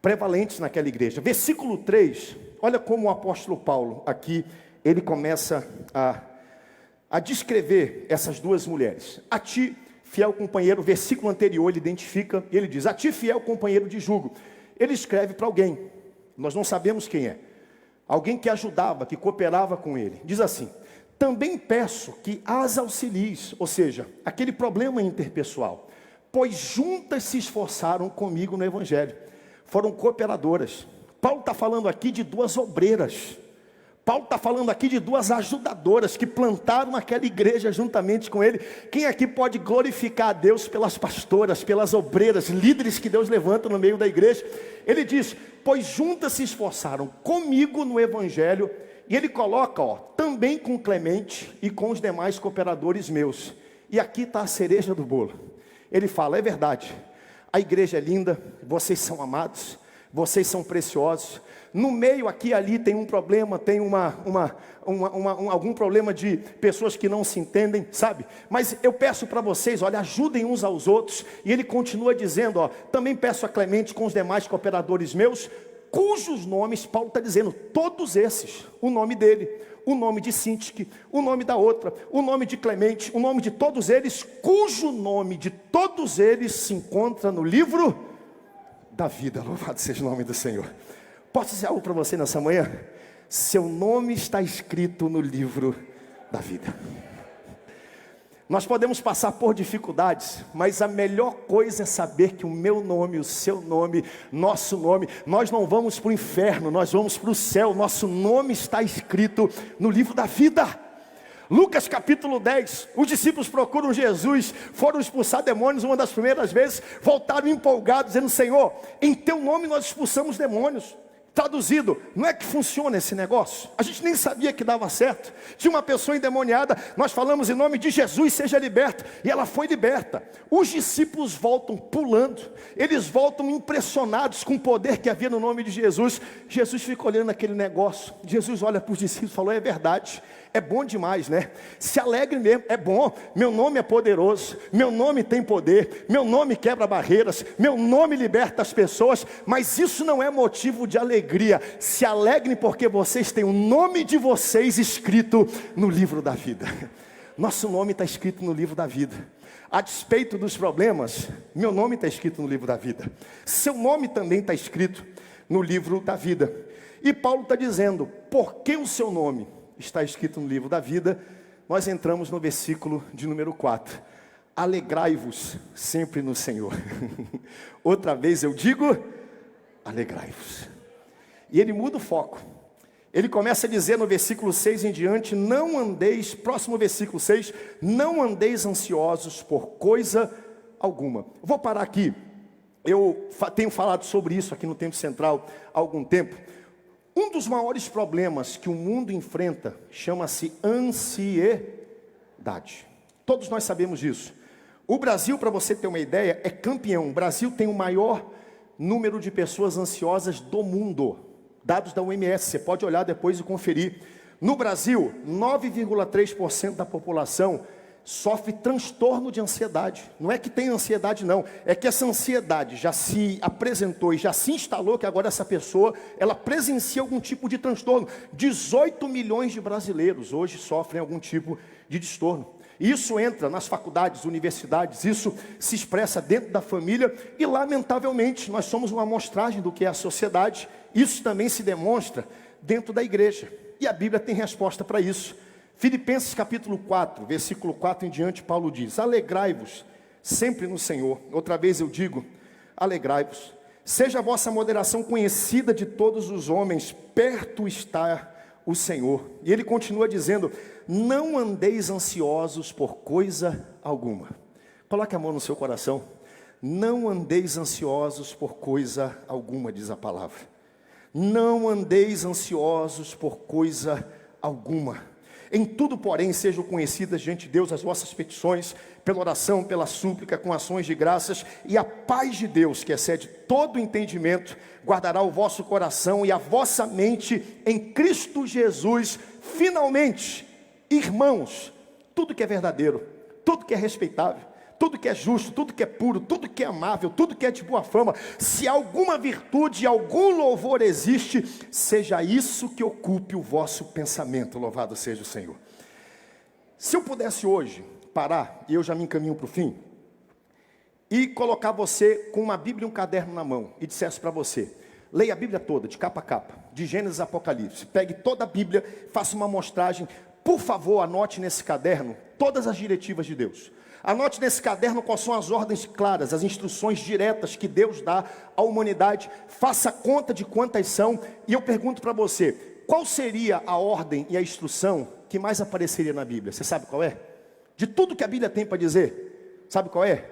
prevalentes naquela igreja. Versículo 3, olha como o apóstolo Paulo aqui, ele começa a descrever essas duas mulheres. A ti, fiel companheiro, versículo anterior ele identifica, ele diz, a ti, fiel companheiro de jugo. Ele escreve para alguém, nós não sabemos quem é, alguém que ajudava, que cooperava com ele. Diz assim, também peço que as auxilies, ou seja, aquele problema interpessoal, pois juntas se esforçaram comigo no evangelho, foram cooperadoras. Paulo está falando aqui de duas obreiras, Paulo está falando aqui de duas ajudadoras que plantaram aquela igreja juntamente com ele. Quem aqui pode glorificar a Deus pelas pastoras, pelas obreiras, líderes que Deus levanta no meio da igreja? Ele diz, pois juntas se esforçaram comigo no evangelho. E ele coloca, também com Clemente e com os demais cooperadores meus. E aqui está a cereja do bolo. Ele fala, é verdade, a igreja é linda, vocês são amados, vocês são preciosos. No meio aqui e ali tem um problema, tem algum problema de pessoas que não se entendem, sabe? Mas eu peço para vocês, olha, ajudem uns aos outros. E ele continua dizendo, também peço a Clemente com os demais cooperadores meus, cujos nomes, Paulo está dizendo, todos esses, o nome dele, o nome de Sintique, o nome da outra, o nome de Clemente, o nome de todos eles, cujo nome de todos eles se encontra no livro da vida. Louvado seja o nome do Senhor. Posso dizer algo para você nessa manhã? Seu nome está escrito no livro da vida. Nós podemos passar por dificuldades, mas a melhor coisa é saber que o meu nome, o seu nome, nosso nome, nós não vamos para o inferno, nós vamos para o céu. Nosso nome está escrito no livro da vida. Lucas capítulo 10, os discípulos procuram Jesus, foram expulsar demônios uma das primeiras vezes, voltaram empolgados, dizendo, Senhor, em teu nome nós expulsamos demônios. Traduzido, não é que funciona esse negócio? A gente nem sabia que dava certo. Tinha uma pessoa endemoniada, nós falamos em nome de Jesus, seja liberta. E ela foi liberta. Os discípulos voltam pulando. Eles voltam impressionados com o poder que havia no nome de Jesus. Jesus fica olhando aquele negócio. Jesus olha para os discípulos e falou, é verdade. É bom demais, né? Se alegre mesmo, é bom. Meu nome é poderoso, meu nome tem poder, meu nome quebra barreiras, meu nome liberta as pessoas. Mas isso não é motivo de alegria. Se alegrem porque vocês têm o nome de vocês escrito no livro da vida. Nosso nome está escrito no livro da vida. A despeito dos problemas, meu nome está escrito no livro da vida. Seu nome também está escrito no livro da vida. E Paulo está dizendo, porque o seu nome está escrito no livro da vida, nós entramos no versículo de número 4. Alegrai-vos sempre no Senhor. Outra vez eu digo, alegrai-vos. E ele muda o foco. Ele começa a dizer no versículo 6 em diante, não andeis, próximo versículo 6, não andeis ansiosos por coisa alguma. Vou parar aqui. Eu tenho falado sobre isso aqui no Tempo Central há algum tempo. Um dos maiores problemas que o mundo enfrenta chama-se ansiedade. Todos nós sabemos disso. O Brasil, para você ter uma ideia, é campeão. O Brasil tem o maior número de pessoas ansiosas do mundo. Dados da OMS, você pode olhar depois e conferir. No Brasil, 9,3% da população sofre transtorno de ansiedade. Não é que tem ansiedade não, é que essa ansiedade já se apresentou e já se instalou, que agora essa pessoa, ela presencia algum tipo de transtorno. 18 milhões de brasileiros hoje sofrem algum tipo de transtorno. Isso entra nas faculdades, universidades, isso se expressa dentro da família e lamentavelmente nós somos uma amostragem do que é a sociedade. Isso também se demonstra dentro da igreja e a Bíblia tem resposta para isso. Filipenses capítulo 4, versículo 4 em diante, Paulo diz, alegrai-vos sempre no Senhor. Outra vez eu digo, alegrai-vos. Seja a vossa moderação conhecida de todos os homens, perto está o Senhor. E ele continua dizendo, não andeis ansiosos por coisa alguma. Coloque a mão no seu coração. Não andeis ansiosos por coisa alguma, diz a palavra. Não andeis ansiosos por coisa alguma. Em tudo, porém, sejam conhecidas diante de Deus as vossas petições, pela oração, pela súplica, com ações de graças, e a paz de Deus, que excede todo entendimento, guardará o vosso coração e a vossa mente em Cristo Jesus. Finalmente, irmãos, tudo que é verdadeiro, tudo que é respeitável, tudo que é justo, tudo que é puro, tudo que é amável, tudo que é de boa fama, se alguma virtude, algum louvor existe, seja isso que ocupe o vosso pensamento. Louvado seja o Senhor. Se eu pudesse hoje parar, e eu já me encaminho para o fim, e colocar você com uma Bíblia e um caderno na mão, e dissesse para você: leia a Bíblia toda, de capa a capa, de Gênesis a Apocalipse, pegue toda a Bíblia, faça uma amostragem, por favor, anote nesse caderno todas as diretivas de Deus. Anote nesse caderno quais são as ordens claras, as instruções diretas que Deus dá à humanidade. Faça conta de quantas são. E eu pergunto para você: qual seria a ordem e a instrução que mais apareceria na Bíblia? Você sabe qual é? De tudo que a Bíblia tem para dizer, sabe qual é?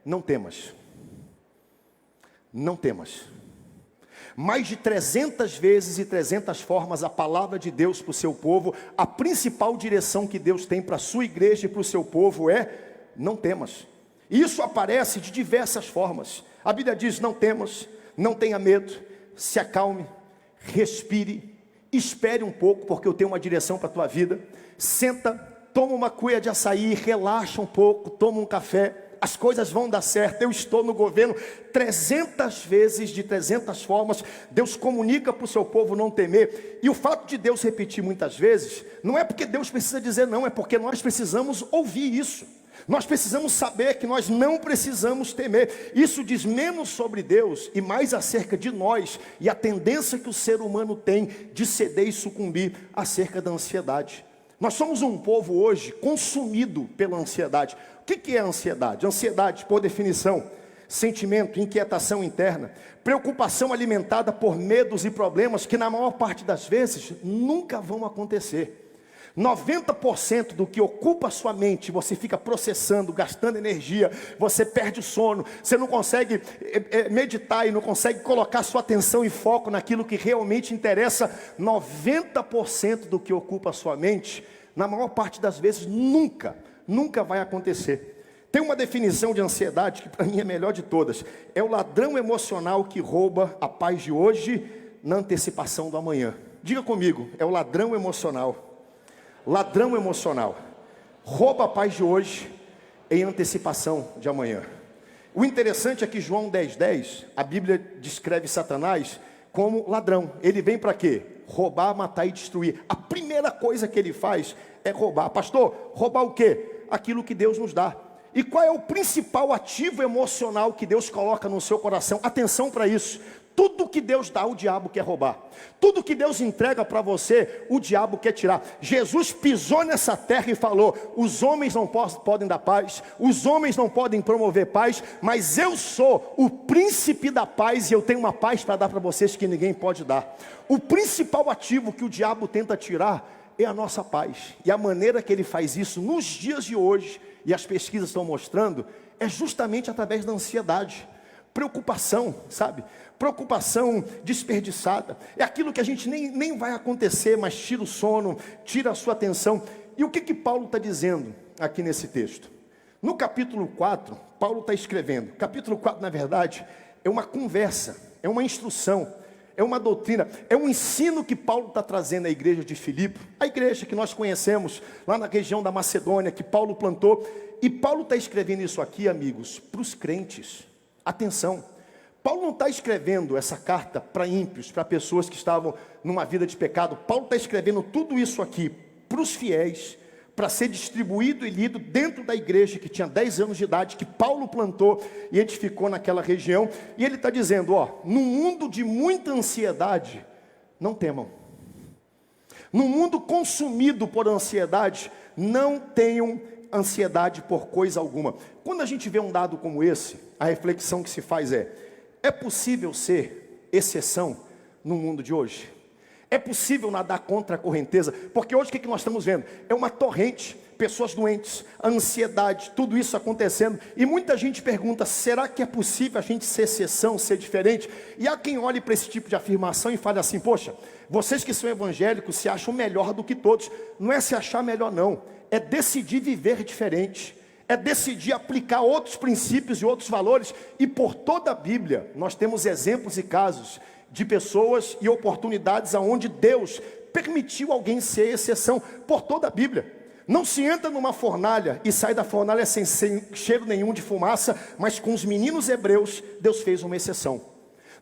Não temas. Não temas. Mais de 300 vezes e 300 formas a palavra de Deus para o seu povo, a principal direção que Deus tem para a sua igreja e para o seu povo é: não temas. Isso aparece de diversas formas. A Bíblia diz: não temas, não tenha medo, se acalme, respire, espere um pouco, porque eu tenho uma direção para a tua vida. Senta, toma uma cuia de açaí, relaxa um pouco, toma um café, as coisas vão dar certo, eu estou no governo. 300 vezes, de 300 formas, Deus comunica para o seu povo não temer. E o fato de Deus repetir muitas vezes, não é porque Deus precisa dizer não, é porque nós precisamos ouvir isso. Nós precisamos saber que nós não precisamos temer. Isso diz menos sobre Deus e mais acerca de nós e a tendência que o ser humano tem de ceder e sucumbir acerca da ansiedade. Nós somos um povo hoje consumido pela ansiedade. O que é a ansiedade? Ansiedade, por definição, sentimento, inquietação interna, preocupação alimentada por medos e problemas que na maior parte das vezes nunca vão acontecer. 90% do que ocupa a sua mente, você fica processando, gastando energia, você perde o sono, você não consegue meditar e não consegue colocar sua atenção e foco naquilo que realmente interessa. 90% do que ocupa a sua mente, na maior parte das vezes, nunca vai acontecer. Tem uma definição de ansiedade que para mim é a melhor de todas: é o ladrão emocional que rouba a paz de hoje na antecipação do amanhã. Diga comigo: é o ladrão emocional. Ladrão emocional rouba a paz de hoje em antecipação de amanhã. O interessante é que João 10:10, a Bíblia descreve Satanás como ladrão. Ele vem para quê? Roubar, matar e destruir. A primeira coisa que ele faz é roubar. Pastor, roubar o quê? Aquilo que Deus nos dá. E qual é o principal ativo emocional que Deus coloca no seu coração? Atenção para isso. Tudo que Deus dá, o diabo quer roubar. Tudo que Deus entrega para você, o diabo quer tirar. Jesus pisou nessa terra e falou: os homens não podem dar paz, os homens não podem promover paz, mas eu sou o príncipe da paz e eu tenho uma paz para dar para vocês que ninguém pode dar. O principal ativo que o diabo tenta tirar é a nossa paz. E a maneira que ele faz isso nos dias de hoje, e as pesquisas estão mostrando, é justamente através da ansiedade. Preocupação, sabe? Preocupação desperdiçada. É aquilo que a gente nem vai acontecer, mas tira o sono, tira a sua atenção. E o que Paulo está dizendo aqui nesse texto? No capítulo 4, Paulo está escrevendo. Capítulo 4, na verdade, é uma conversa, é uma instrução, é uma doutrina, é um ensino que Paulo está trazendo à igreja de Filipe, a igreja que nós conhecemos lá na região da Macedônia, que Paulo plantou. E Paulo está escrevendo isso aqui, amigos, para os crentes. Atenção, Paulo não está escrevendo essa carta para ímpios, para pessoas que estavam numa vida de pecado. Paulo está escrevendo tudo isso aqui para os fiéis, para ser distribuído e lido dentro da igreja que tinha 10 anos de idade, que Paulo plantou e edificou naquela região. E ele está dizendo, num mundo de muita ansiedade, não temam. Num mundo consumido por ansiedade, não tenham ansiedade por coisa alguma. Quando a gente vê um dado como esse, a reflexão que se faz é possível ser exceção no mundo de hoje? É possível nadar contra a correnteza? Porque hoje o que nós estamos vendo? É uma torrente, pessoas doentes, ansiedade, tudo isso acontecendo. E muita gente pergunta, será que é possível a gente ser exceção, ser diferente? E há quem olhe para esse tipo de afirmação e fale assim, poxa, vocês que são evangélicos se acham melhor do que todos. Não é se achar melhor não, é decidir viver diferente. É decidir aplicar outros princípios e outros valores. E por toda a Bíblia, nós temos exemplos e casos de pessoas e oportunidades aonde Deus permitiu alguém ser exceção. Por toda a Bíblia. Não se entra numa fornalha e sai da fornalha sem cheiro nenhum de fumaça, mas com os meninos hebreus, Deus fez uma exceção.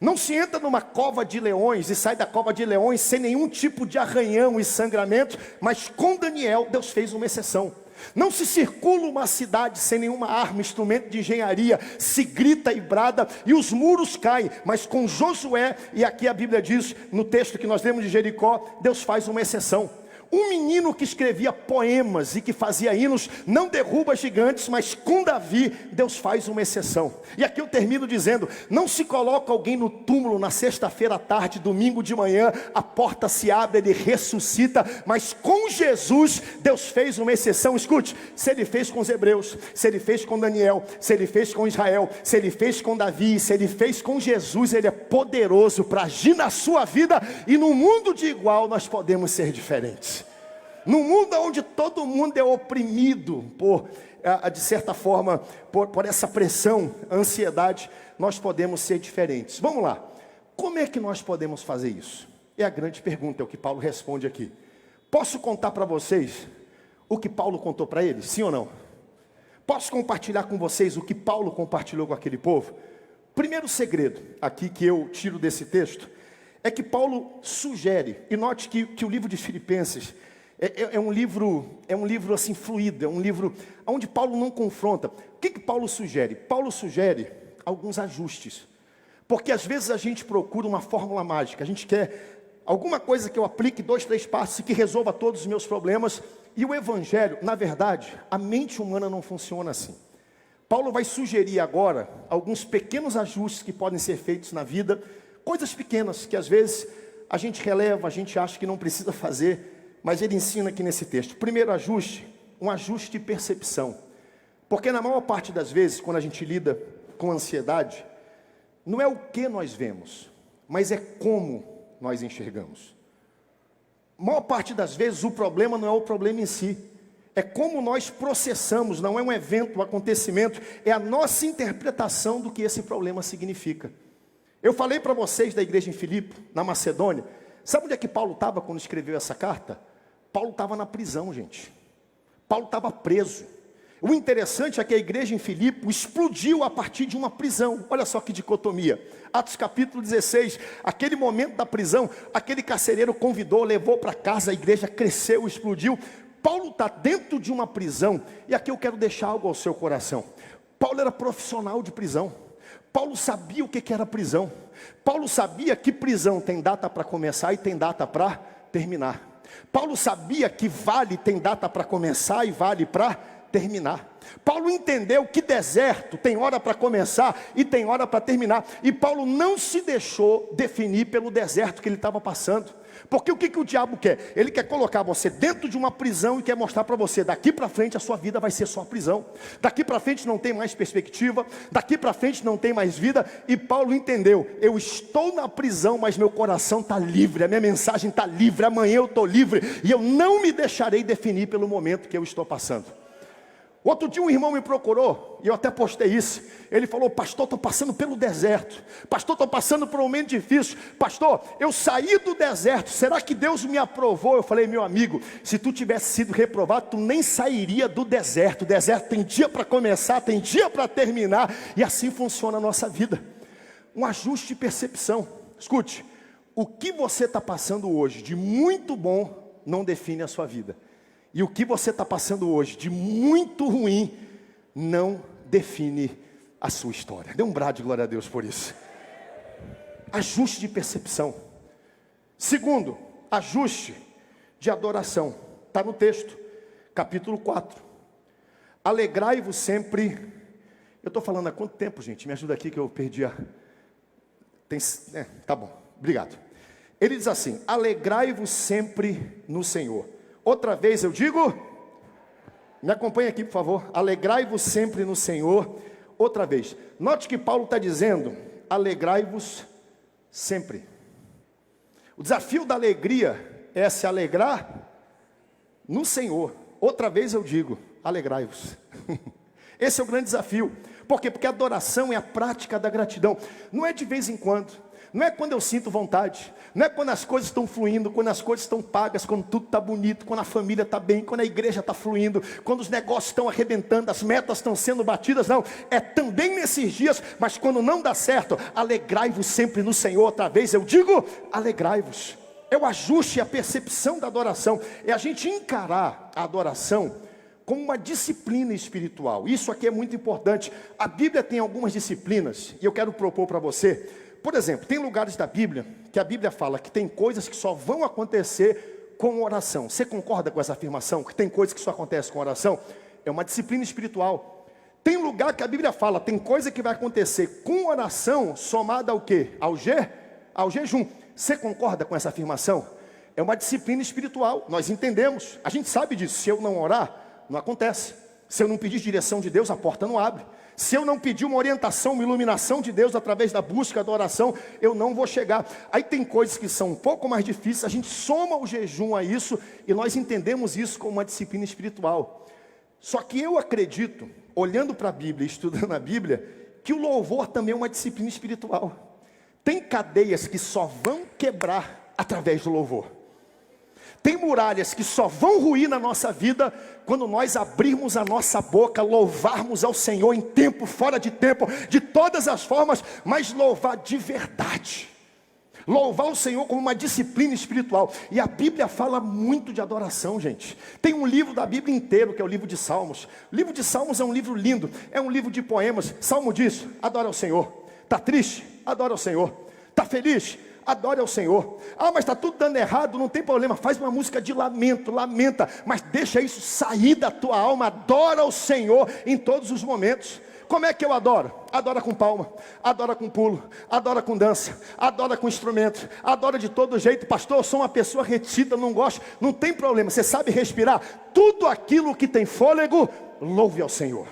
Não se entra numa cova de leões e sai da cova de leões sem nenhum tipo de arranhão e sangramento, mas com Daniel, Deus fez uma exceção. Não se circula uma cidade sem nenhuma arma, instrumento de engenharia, se grita e brada e os muros caem, mas com Josué, e aqui a Bíblia diz, no texto que nós lemos de Jericó, Deus faz uma exceção. Um menino que escrevia poemas e que fazia hinos, não derruba gigantes, mas com Davi, Deus faz uma exceção. E aqui eu termino dizendo, não se coloca alguém no túmulo na sexta-feira à tarde, domingo de manhã, a porta se abre, ele ressuscita, mas com Jesus, Deus fez uma exceção. Escute, se ele fez com os hebreus, se ele fez com Daniel, se ele fez com Israel, se ele fez com Davi, se ele fez com Jesus, ele é poderoso para agir na sua vida, e no mundo de igual nós podemos ser diferentes. No mundo onde todo mundo é oprimido de certa forma, por essa pressão, ansiedade, nós podemos ser diferentes. Vamos lá, como é que nós podemos fazer isso? É a grande pergunta, é o que Paulo responde aqui. Posso contar para vocês o que Paulo contou para eles, sim ou não? Posso compartilhar com vocês o que Paulo compartilhou com aquele povo? Primeiro segredo, aqui que eu tiro desse texto, é que Paulo sugere, e note que o livro de Filipenses, é um livro assim fluido, é um livro onde Paulo não confronta. O que Paulo sugere? Paulo sugere alguns ajustes, porque às vezes a gente procura uma fórmula mágica, a gente quer alguma coisa que eu aplique 2, 3 passos e que resolva todos os meus problemas, e o evangelho, na verdade, a mente humana não funciona assim. Paulo vai sugerir agora alguns pequenos ajustes que podem ser feitos na vida, coisas pequenas que às vezes a gente releva, a gente acha que não precisa fazer, mas ele ensina aqui nesse texto. Primeiro ajuste, um ajuste de percepção. Porque na maior parte das vezes, quando a gente lida com ansiedade, não é o que nós vemos, mas é como nós enxergamos. A maior parte das vezes o problema não é o problema em si, é como nós processamos, não é um evento, um acontecimento, é a nossa interpretação do que esse problema significa. Eu falei para vocês da igreja em Filipe, na Macedônia. Sabe onde é que Paulo estava quando escreveu essa carta? Paulo estava na prisão, gente. Paulo estava preso. O interessante é que a igreja em Filipe explodiu a partir de uma prisão. Olha só que dicotomia. Atos capítulo 16, aquele momento da prisão, aquele carcereiro convidou, levou para casa, a igreja cresceu, explodiu. Paulo está dentro de uma prisão, e aqui eu quero deixar algo ao seu coração. Paulo era profissional de prisão. Paulo sabia o que era prisão. Paulo sabia que prisão tem data para começar e tem data para terminar. Paulo sabia que vale tem data para começar e vale para terminar. Paulo entendeu que deserto tem hora para começar e tem hora para terminar. E Paulo não se deixou definir pelo deserto que ele estava passando. Porque o que o diabo quer? Ele quer colocar você dentro de uma prisão e quer mostrar para você, daqui para frente a sua vida vai ser só prisão. Daqui para frente não tem mais perspectiva, daqui para frente não tem mais vida. E Paulo entendeu, eu estou na prisão, mas meu coração está livre, a minha mensagem está livre, amanhã eu estou livre. E eu não me deixarei definir pelo momento que eu estou passando. Outro dia um irmão me procurou, e eu até postei isso. Ele falou, pastor, estou passando pelo deserto. Pastor, estou passando por um momento difícil. Pastor, eu saí do deserto, será que Deus me aprovou? Eu falei, meu amigo, se tu tivesse sido reprovado, tu nem sairia do deserto. O deserto tem dia para começar, tem dia para terminar, e assim funciona a nossa vida. Um ajuste de percepção. Escute, o que você está passando hoje de muito bom não define a sua vida. E o que você está passando hoje de muito ruim não define a sua história. Dê um brado de glória a Deus por isso. Ajuste de percepção. Segundo, ajuste de adoração. Está no texto, capítulo 4. Alegrai-vos sempre. Eu estou falando há quanto tempo, gente? Me ajuda aqui que eu perdi a... Tá bom, obrigado. Ele diz assim, alegrai-vos sempre no Senhor. Outra vez eu digo, me acompanha aqui por favor, alegrai-vos sempre no Senhor. Outra vez, note que Paulo está dizendo, alegrai-vos sempre. O desafio da alegria é se alegrar no Senhor. Outra vez eu digo, alegrai-vos. Esse é o grande desafio. Por quê? Porque a adoração é a prática da gratidão. Não é de vez em quando. Não é quando eu sinto vontade, não é quando as coisas estão fluindo, quando as coisas estão pagas, quando tudo está bonito, quando a família está bem, quando a igreja está fluindo, quando os negócios estão arrebentando, as metas estão sendo batidas, não. É também nesses dias, mas quando não dá certo, alegrai-vos sempre no Senhor. Outra vez eu digo, alegrai-vos. É o ajuste e a percepção da adoração, é a gente encarar a adoração como uma disciplina espiritual. Isso aqui é muito importante. A Bíblia tem algumas disciplinas, e eu quero propor para você. Por exemplo, tem lugares da Bíblia, que a Bíblia fala que tem coisas que só vão acontecer com oração. Você concorda com essa afirmação? Que tem coisas que só acontecem com oração? É uma disciplina espiritual. Tem lugar que a Bíblia fala, tem coisa que vai acontecer com oração, somada ao quê? Ao jejum. Você concorda com essa afirmação? É uma disciplina espiritual, nós entendemos, a gente sabe disso. Se eu não orar, não acontece. Se eu não pedir direção de Deus, a porta não abre. Se eu não pedir uma orientação, uma iluminação de Deus através da busca, da oração, eu não vou chegar. Aí tem coisas que são um pouco mais difíceis, a gente soma o jejum a isso, e nós entendemos isso como uma disciplina espiritual. Só que eu acredito, olhando para a Bíblia, estudando a Bíblia, que o louvor também é uma disciplina espiritual. Tem cadeias que só vão quebrar através do louvor. Tem muralhas que só vão ruir na nossa vida quando nós abrirmos a nossa boca, louvarmos ao Senhor em tempo, fora de tempo, de todas as formas, mas louvar de verdade. Louvar o Senhor como uma disciplina espiritual. E a Bíblia fala muito de adoração, gente. Tem um livro da Bíblia inteiro, que é o livro de Salmos. O livro de Salmos é um livro lindo, é um livro de poemas. Salmo diz, adora ao Senhor. Está triste? Adora ao Senhor. Está feliz? Adore ao Senhor. Ah, mas está tudo dando errado, não tem problema. Faz uma música de lamento, lamenta, mas deixa isso sair da tua alma. Adora ao Senhor em todos os momentos. Como é que eu adoro? Adora com palma, adora com pulo, adora com dança, adora com instrumento, adora de todo jeito. Pastor, eu sou uma pessoa retida, não gosto. Não tem problema, você sabe respirar. Tudo aquilo que tem fôlego, louve ao Senhor.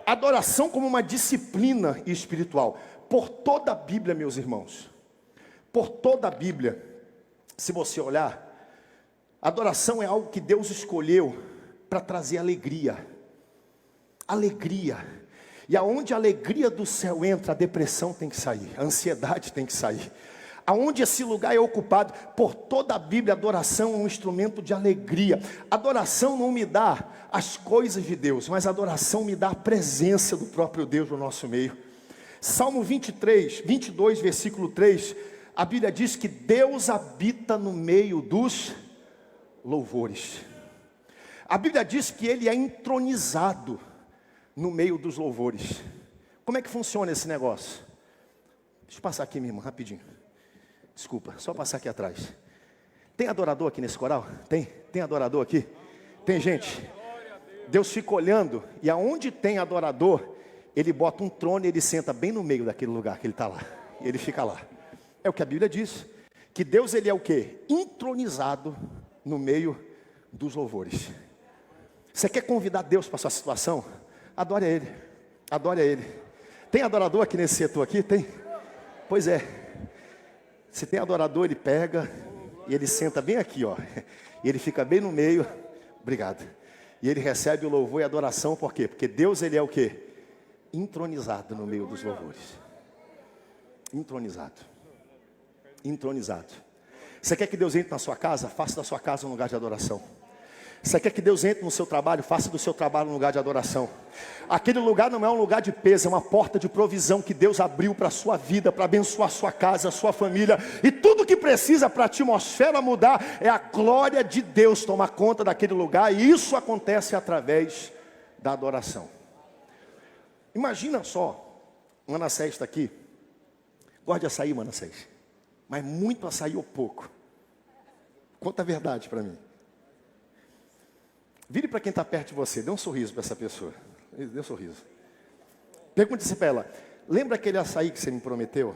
Adoração como uma disciplina espiritual. Por toda a Bíblia, meus irmãos, por toda a Bíblia, se você olhar, adoração é algo que Deus escolheu para trazer alegria. Alegria. E aonde a alegria do céu entra, a depressão tem que sair, a ansiedade tem que sair. Aonde esse lugar é ocupado, por toda a Bíblia, adoração é um instrumento de alegria. Adoração não me dá as coisas de Deus, mas adoração me dá a presença do próprio Deus no nosso meio. Salmo 22, versículo 3, a Bíblia diz que Deus habita no meio dos louvores. A Bíblia diz que Ele é entronizado no meio dos louvores. Como é que funciona esse negócio? Deixa eu passar aqui, minha irmã, rapidinho. Desculpa, só passar aqui atrás. Tem adorador aqui nesse coral? Tem adorador aqui? Tem gente? Deus fica olhando, e aonde tem adorador, Ele bota um trono e Ele senta bem no meio daquele lugar que Ele está lá. E Ele fica lá. É o que a Bíblia diz. Que Deus, Ele é o quê? Entronizado no meio dos louvores. Você quer convidar Deus para a sua situação? Adore a Ele. Adore a Ele. Tem adorador aqui nesse setor aqui? Tem? Pois é. Se tem adorador, ele pega e ele senta bem aqui, ó. E ele fica bem no meio. Obrigado. E ele recebe o louvor e a adoração, por quê? Porque Deus, Ele é o quê? Entronizado no meio dos louvores. Entronizado. Entronizado. Você quer que Deus entre na sua casa? Faça da sua casa um lugar de adoração. Você quer que Deus entre no seu trabalho? Faça do seu trabalho um lugar de adoração. Aquele lugar não é um lugar de peso, é uma porta de provisão que Deus abriu para a sua vida, para abençoar a sua casa, a sua família. E tudo que precisa para a atmosfera mudar é a glória de Deus tomar conta daquele lugar. E isso acontece através da adoração. Imagina só, Manassés está aqui. Gosta de açaí, Manassés? Mas muito açaí ou pouco? Conta a verdade para mim. Vire para quem está perto de você, dê um sorriso para essa pessoa. Dê um sorriso. Pergunte-se para ela, lembra aquele açaí que você me prometeu?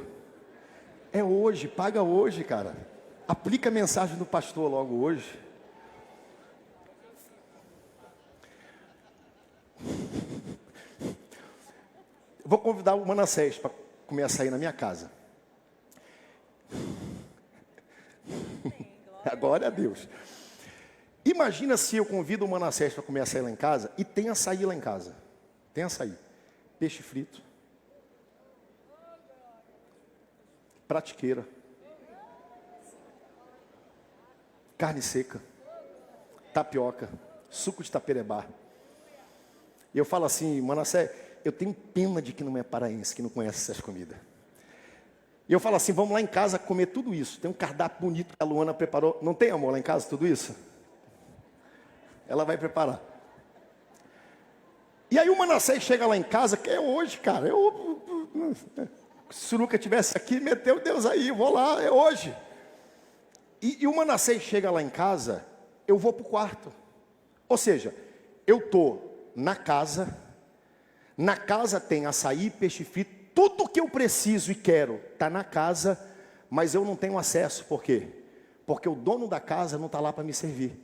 É hoje, paga hoje, cara. Aplica a mensagem do pastor logo hoje. Vou convidar o Manassés para comer açaí na minha casa. Glória a Deus. Imagina se eu convido o Manassés para comer açaí lá em casa e tem açaí lá em casa. Tem açaí. Peixe frito. pratiqueira, carne seca, tapioca, suco de taperebá. E eu falo assim, Manassés, eu tenho pena de que não é paraense, que não conhece essas comidas. E eu falo assim, vamos lá em casa comer tudo isso. Tem um cardápio bonito que a Luana preparou. Não tem, amor, lá em casa tudo isso? Ela vai preparar. E aí o Manassés chega lá em casa, que é hoje, cara. Se o Suruca tivesse aqui, meteu Deus aí, eu vou lá, é hoje. E o Manassés chega lá em casa, eu vou para o quarto. Ou seja, eu estou na casa tem açaí, peixe frito, tudo que eu preciso e quero está na casa, mas eu não tenho acesso. Por quê? Porque o dono da casa não está lá para me servir.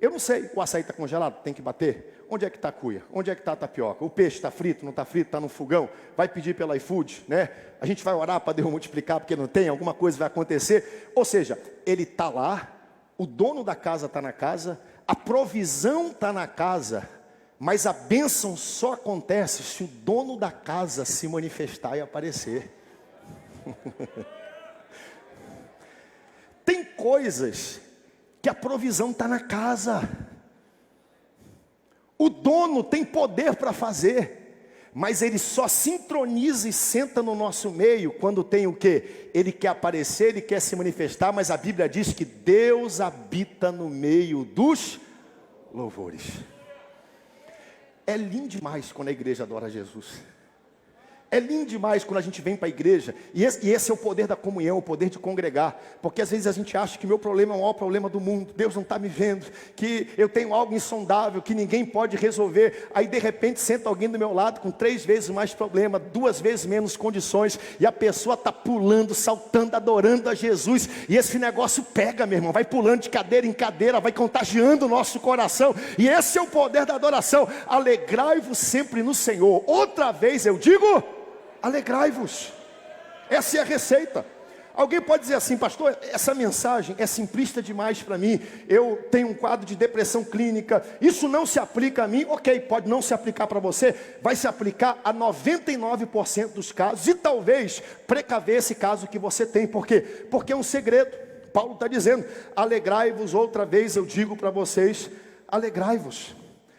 Eu não sei, o açaí está congelado, tem que bater? Onde é que está a cuia? Onde é que está a tapioca? O peixe está frito, não está frito, está no fogão? Vai pedir pelo iFood, né? A gente vai orar para Deus multiplicar, porque não tem, alguma coisa vai acontecer. Ou seja, ele está lá, o dono da casa está na casa, a provisão está na casa, mas a bênção só acontece se o dono da casa se manifestar e aparecer. Tem coisas que a provisão está na casa. O dono tem poder para fazer, mas ele só sincroniza e senta no nosso meio quando tem o quê? Ele quer aparecer, ele quer se manifestar, mas a Bíblia diz que Deus habita no meio dos louvores. É lindo demais quando a igreja adora Jesus. É lindo demais quando a gente vem para a igreja, e esse é o poder da comunhão, o poder de congregar, porque às vezes a gente acha que meu problema é o maior problema do mundo, Deus não está me vendo, que eu tenho algo insondável, que ninguém pode resolver, aí de repente senta alguém do meu lado com 3 vezes mais problema, 2 vezes menos condições, e a pessoa está pulando, saltando, adorando a Jesus, e esse negócio pega, meu irmão, vai pulando de cadeira em cadeira, vai contagiando o nosso coração, e esse é o poder da adoração. Alegrai-vos sempre no Senhor. Outra vez eu digo, alegrai-vos. Essa é a receita. Alguém pode dizer assim, pastor, essa mensagem é simplista demais para mim, eu tenho um quadro de depressão clínica, isso não se aplica a mim. Ok, pode não se aplicar para você, vai se aplicar a 99% dos casos, e talvez precaver esse caso que você tem. Por quê? Porque é um segredo. Paulo está dizendo, alegrai-vos. Outra vez eu digo para vocês, alegrai-vos.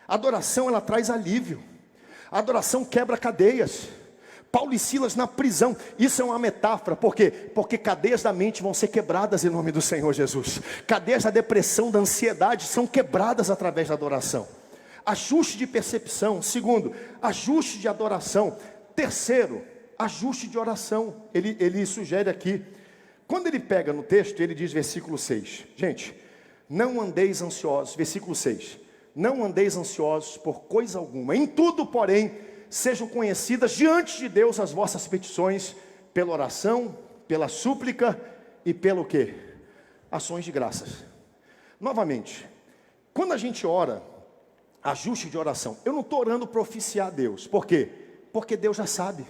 A adoração, ela traz alívio, a adoração quebra cadeias. Paulo e Silas na prisão, isso é uma metáfora. Por quê? Porque cadeias da mente vão ser quebradas em nome do Senhor Jesus. Cadeias da depressão, da ansiedade são quebradas através da adoração. Ajuste de percepção. Segundo, ajuste de adoração. Terceiro, ajuste de oração. Ele sugere aqui, quando ele pega no texto, ele diz versículo 6. Gente, não andeis ansiosos, versículo 6. Não andeis ansiosos por coisa alguma. Em tudo, porém, sejam conhecidas diante de Deus as vossas petições, pela oração, pela súplica e pelo quê? Ações de graças. Novamente, quando a gente ora, ajuste de oração. Eu não estou orando para oficiar a Deus. Por quê? Porque Deus já sabe.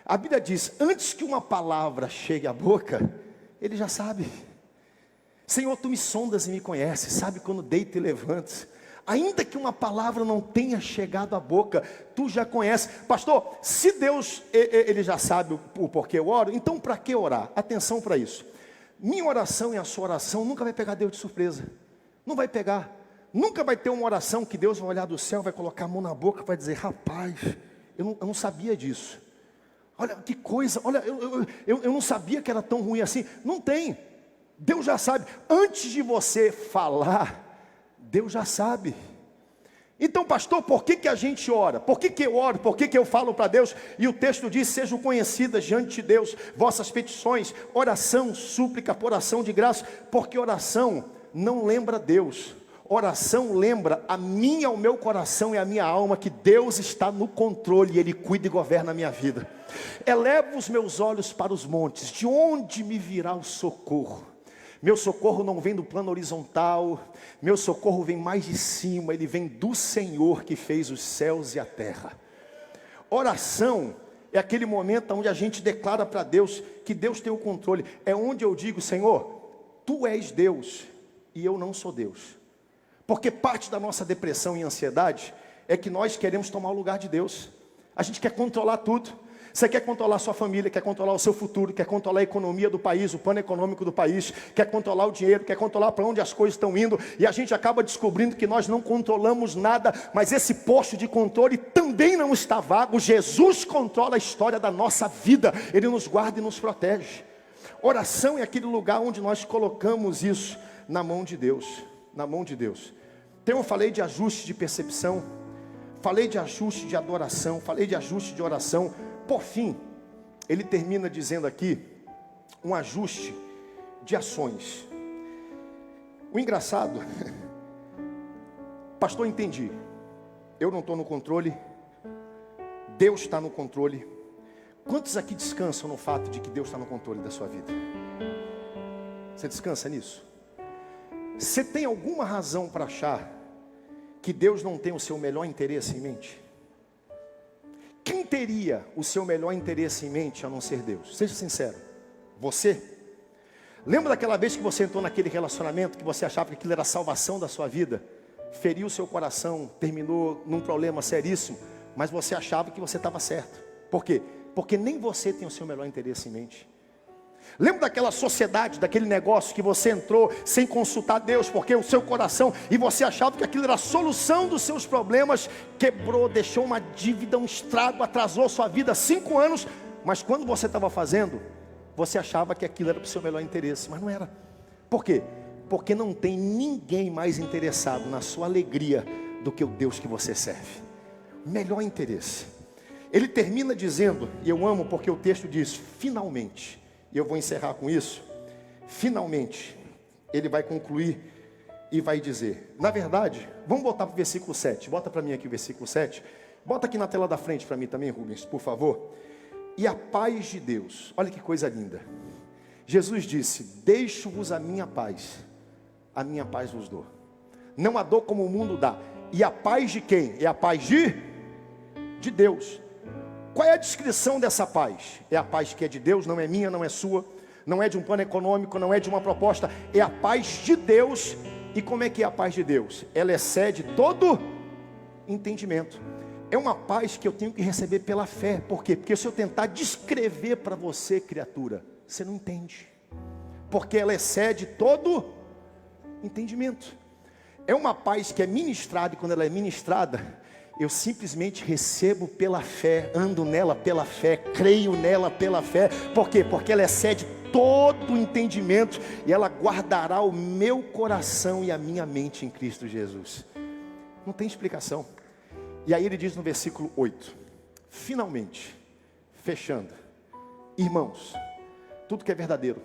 A Bíblia diz, antes que uma palavra chegue à boca, Ele já sabe. Senhor, Tu me sondas e me conheces, sabe quando deito e levanto. Ainda que uma palavra não tenha chegado à boca, Tu já conheces. Pastor, se Deus, Ele já sabe o porquê eu oro, então para que orar? Atenção para isso. Minha oração e a sua oração nunca vai pegar Deus de surpresa. Não vai pegar. Nunca vai ter uma oração que Deus vai olhar do céu, vai colocar a mão na boca e vai dizer, rapaz, eu não sabia disso. Olha que coisa, olha, eu não sabia que era tão ruim assim. Não tem. Deus já sabe. Antes de você falar, Deus já sabe. Então, pastor, por que a gente ora? Por que eu oro? Por que eu falo para Deus? E o texto diz, sejam conhecidas diante de Deus vossas petições, oração, súplica, por ação de graça. Porque oração não lembra Deus. Oração lembra a mim, ao meu coração e a minha alma, que Deus está no controle e Ele cuida e governa a minha vida. Elevo os meus olhos para os montes, de onde me virá o socorro? Meu socorro não vem do plano horizontal, meu socorro vem mais de cima, ele vem do Senhor que fez os céus e a terra. Oração é aquele momento onde a gente declara para Deus que Deus tem o controle. É onde eu digo, Senhor, Tu és Deus e eu não sou Deus. Porque parte da nossa depressão e ansiedade é que nós queremos tomar o lugar de Deus. A gente quer controlar tudo. Você quer controlar a sua família, quer controlar o seu futuro, quer controlar a economia do país, o plano econômico do país, quer controlar o dinheiro, quer controlar para onde as coisas estão indo, e a gente acaba descobrindo que nós não controlamos nada, mas esse posto de controle também não está vago. Jesus controla a história da nossa vida, Ele nos guarda e nos protege. Oração é aquele lugar onde nós colocamos isso na mão de Deus, na mão de Deus. Então eu falei de ajuste de percepção, falei de ajuste de adoração, falei de ajuste de oração. Por fim, ele termina dizendo aqui, um ajuste de ações. O engraçado, pastor, entendi, eu não estou no controle, Deus está no controle. Quantos aqui descansam no fato de que Deus está no controle da sua vida? Você descansa nisso? Você tem alguma razão para achar que Deus não tem o seu melhor interesse em mente? Quem teria o seu melhor interesse em mente a não ser Deus? Seja sincero. Você? Lembra daquela vez que você entrou naquele relacionamento que você achava que aquilo era a salvação da sua vida? Feriu o seu coração, terminou num problema seríssimo, mas você achava que você estava certo. Por quê? Porque nem você tem o seu melhor interesse em mente. Lembra daquela sociedade, daquele negócio que você entrou sem consultar Deus, porque o seu coração, e você achava que aquilo era a solução dos seus problemas, quebrou, deixou uma dívida, um estrago, atrasou sua vida 5 anos, mas quando você estava fazendo, você achava que aquilo era para o seu melhor interesse, mas não era. Por quê? Porque não tem ninguém mais interessado na sua alegria do que o Deus que você serve. Melhor interesse. Ele termina dizendo, e eu amo porque o texto diz, finalmente. E eu vou encerrar com isso. Finalmente, ele vai concluir e vai dizer. Na verdade, vamos botar para o versículo 7. Bota para mim aqui o versículo 7. Bota aqui na tela da frente para mim também, Rubens, por favor. E a paz de Deus. Olha que coisa linda. Jesus disse, deixo-vos a minha paz vos dou. Não a dou como o mundo dá. E a paz de quem? É a paz de Deus. Qual é a descrição dessa paz? É a paz que é de Deus, não é minha, não é sua, não é de um plano econômico, não é de uma proposta, é a paz de Deus. E como é que é a paz de Deus? Ela excede todo entendimento. É uma paz que eu tenho que receber pela fé. Por quê? Porque se eu tentar descrever para você, criatura, você não entende. Porque ela excede todo entendimento. É uma paz que é ministrada, e quando ela é ministrada, eu simplesmente recebo pela fé, ando nela pela fé, creio nela pela fé. Por quê? Porque ela excede todo o entendimento e ela guardará o meu coração e a minha mente em Cristo Jesus. Não tem explicação. E aí ele diz no versículo 8, finalmente, fechando, irmãos, tudo que é verdadeiro,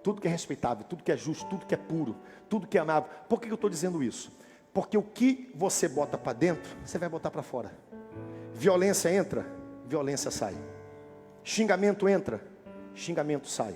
tudo que é respeitável, tudo que é justo, tudo que é puro, tudo que é amável. Por que eu estou dizendo isso? Porque o que você bota para dentro, você vai botar para fora. Violência entra, violência sai. Xingamento entra, xingamento sai.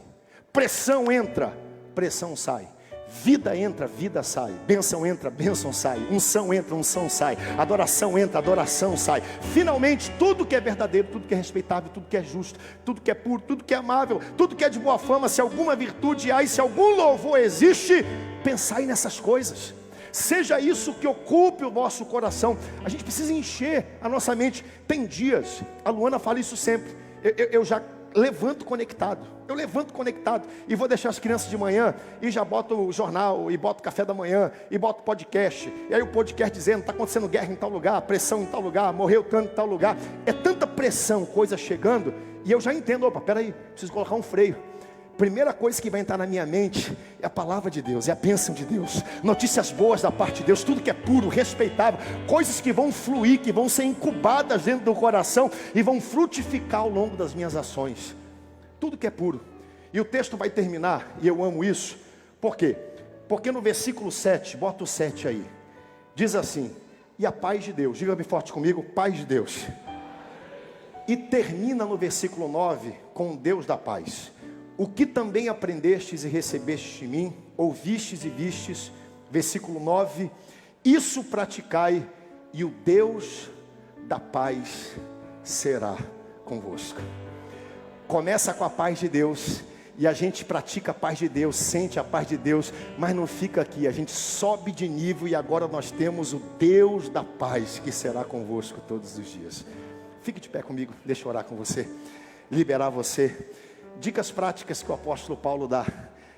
Pressão entra, pressão sai. Vida entra, vida sai. Bênção entra, bênção sai. Unção entra, unção sai. Adoração entra, adoração sai. Finalmente, tudo que é verdadeiro, tudo que é respeitável, tudo que é justo, tudo que é puro, tudo que é amável, tudo que é de boa fama, se alguma virtude há e se algum louvor existe, pensai nessas coisas. Seja isso que ocupe o vosso coração. A gente precisa encher a nossa mente. Tem dias, a Luana fala isso sempre, eu já levanto conectado. Eu levanto conectado e vou deixar as crianças de manhã e já boto o jornal, e boto o café da manhã, e boto podcast. E aí o podcast dizendo, está acontecendo guerra em tal lugar, pressão em tal lugar, morreu tanto em tal lugar. É tanta pressão, coisa chegando, e eu já entendo, opa, peraí, preciso colocar um freio. Primeira coisa que vai entrar na minha mente é a palavra de Deus, é a bênção de Deus, notícias boas da parte de Deus, tudo que é puro, respeitável, coisas que vão fluir, que vão ser incubadas dentro do coração e vão frutificar ao longo das minhas ações. Tudo que é puro. E o texto vai terminar, e eu amo isso. Por quê? Porque no versículo 7, bota o 7 aí, diz assim, e a paz de Deus, diga bem forte comigo, paz de Deus. E termina no versículo 9 com o Deus da paz. O que também aprendestes e recebestes de mim, ouvistes e vistes, versículo 9, isso praticai, e o Deus da paz será convosco. Começa com a paz de Deus, e a gente pratica a paz de Deus, sente a paz de Deus, mas não fica aqui, a gente sobe de nível, e agora nós temos o Deus da paz, que será convosco todos os dias. Fique de pé comigo, deixa eu orar com você. liberar você. Dicas práticas que o apóstolo Paulo dá.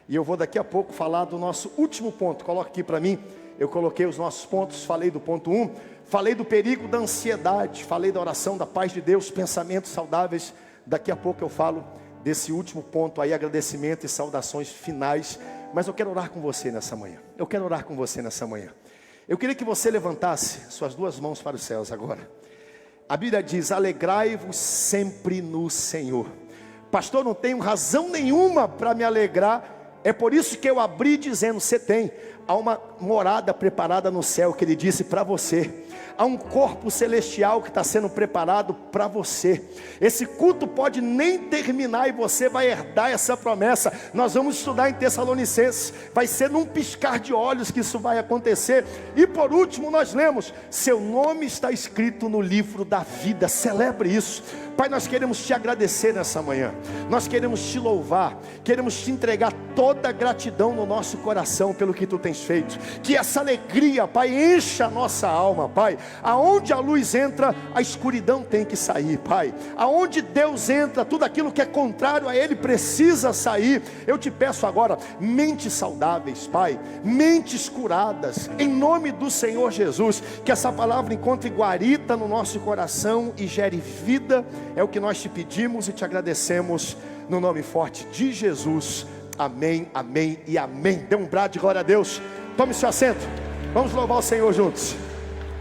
E eu vou daqui a pouco falar do nosso último ponto. Coloca aqui para mim. Eu coloquei os nossos pontos, falei do ponto 1, falei do perigo da ansiedade, falei da oração da paz de Deus, pensamentos saudáveis. Daqui a pouco eu falo desse último ponto aí, agradecimento e saudações finais. Mas eu quero orar com você nessa manhã. Eu quero orar com você nessa manhã. Eu queria que você levantasse suas duas mãos para os céus agora. A Bíblia diz: alegrai-vos sempre no Senhor. Pastor, não tenho razão nenhuma para me alegrar. É por isso que eu abri dizendo: você tem. Há uma morada preparada no céu que Ele disse para você. Há um corpo celestial que está sendo preparado para você. Esse culto pode nem terminar e você vai herdar essa promessa. Nós vamos estudar em Tessalonicenses. Vai ser num piscar de olhos que isso vai acontecer. E por último nós lemos: seu nome está escrito no livro da vida. Celebre isso. Pai, nós queremos te agradecer nessa manhã. Nós queremos te louvar. Queremos te entregar toda a gratidão no nosso coração pelo que tu tens feito. Que essa alegria, Pai, encha a nossa alma, Pai. Aonde a luz entra, a escuridão tem que sair, Pai. Aonde Deus entra, tudo aquilo que é contrário a Ele precisa sair. Eu te peço agora, mentes saudáveis, Pai. Mentes curadas, em nome do Senhor Jesus. Que essa palavra encontre guarita no nosso coração e gere vida. É o que nós te pedimos e te agradecemos no nome forte de Jesus. Amém, amém e amém. Dê um brado de glória a Deus. Tome seu assento. Vamos louvar o Senhor juntos.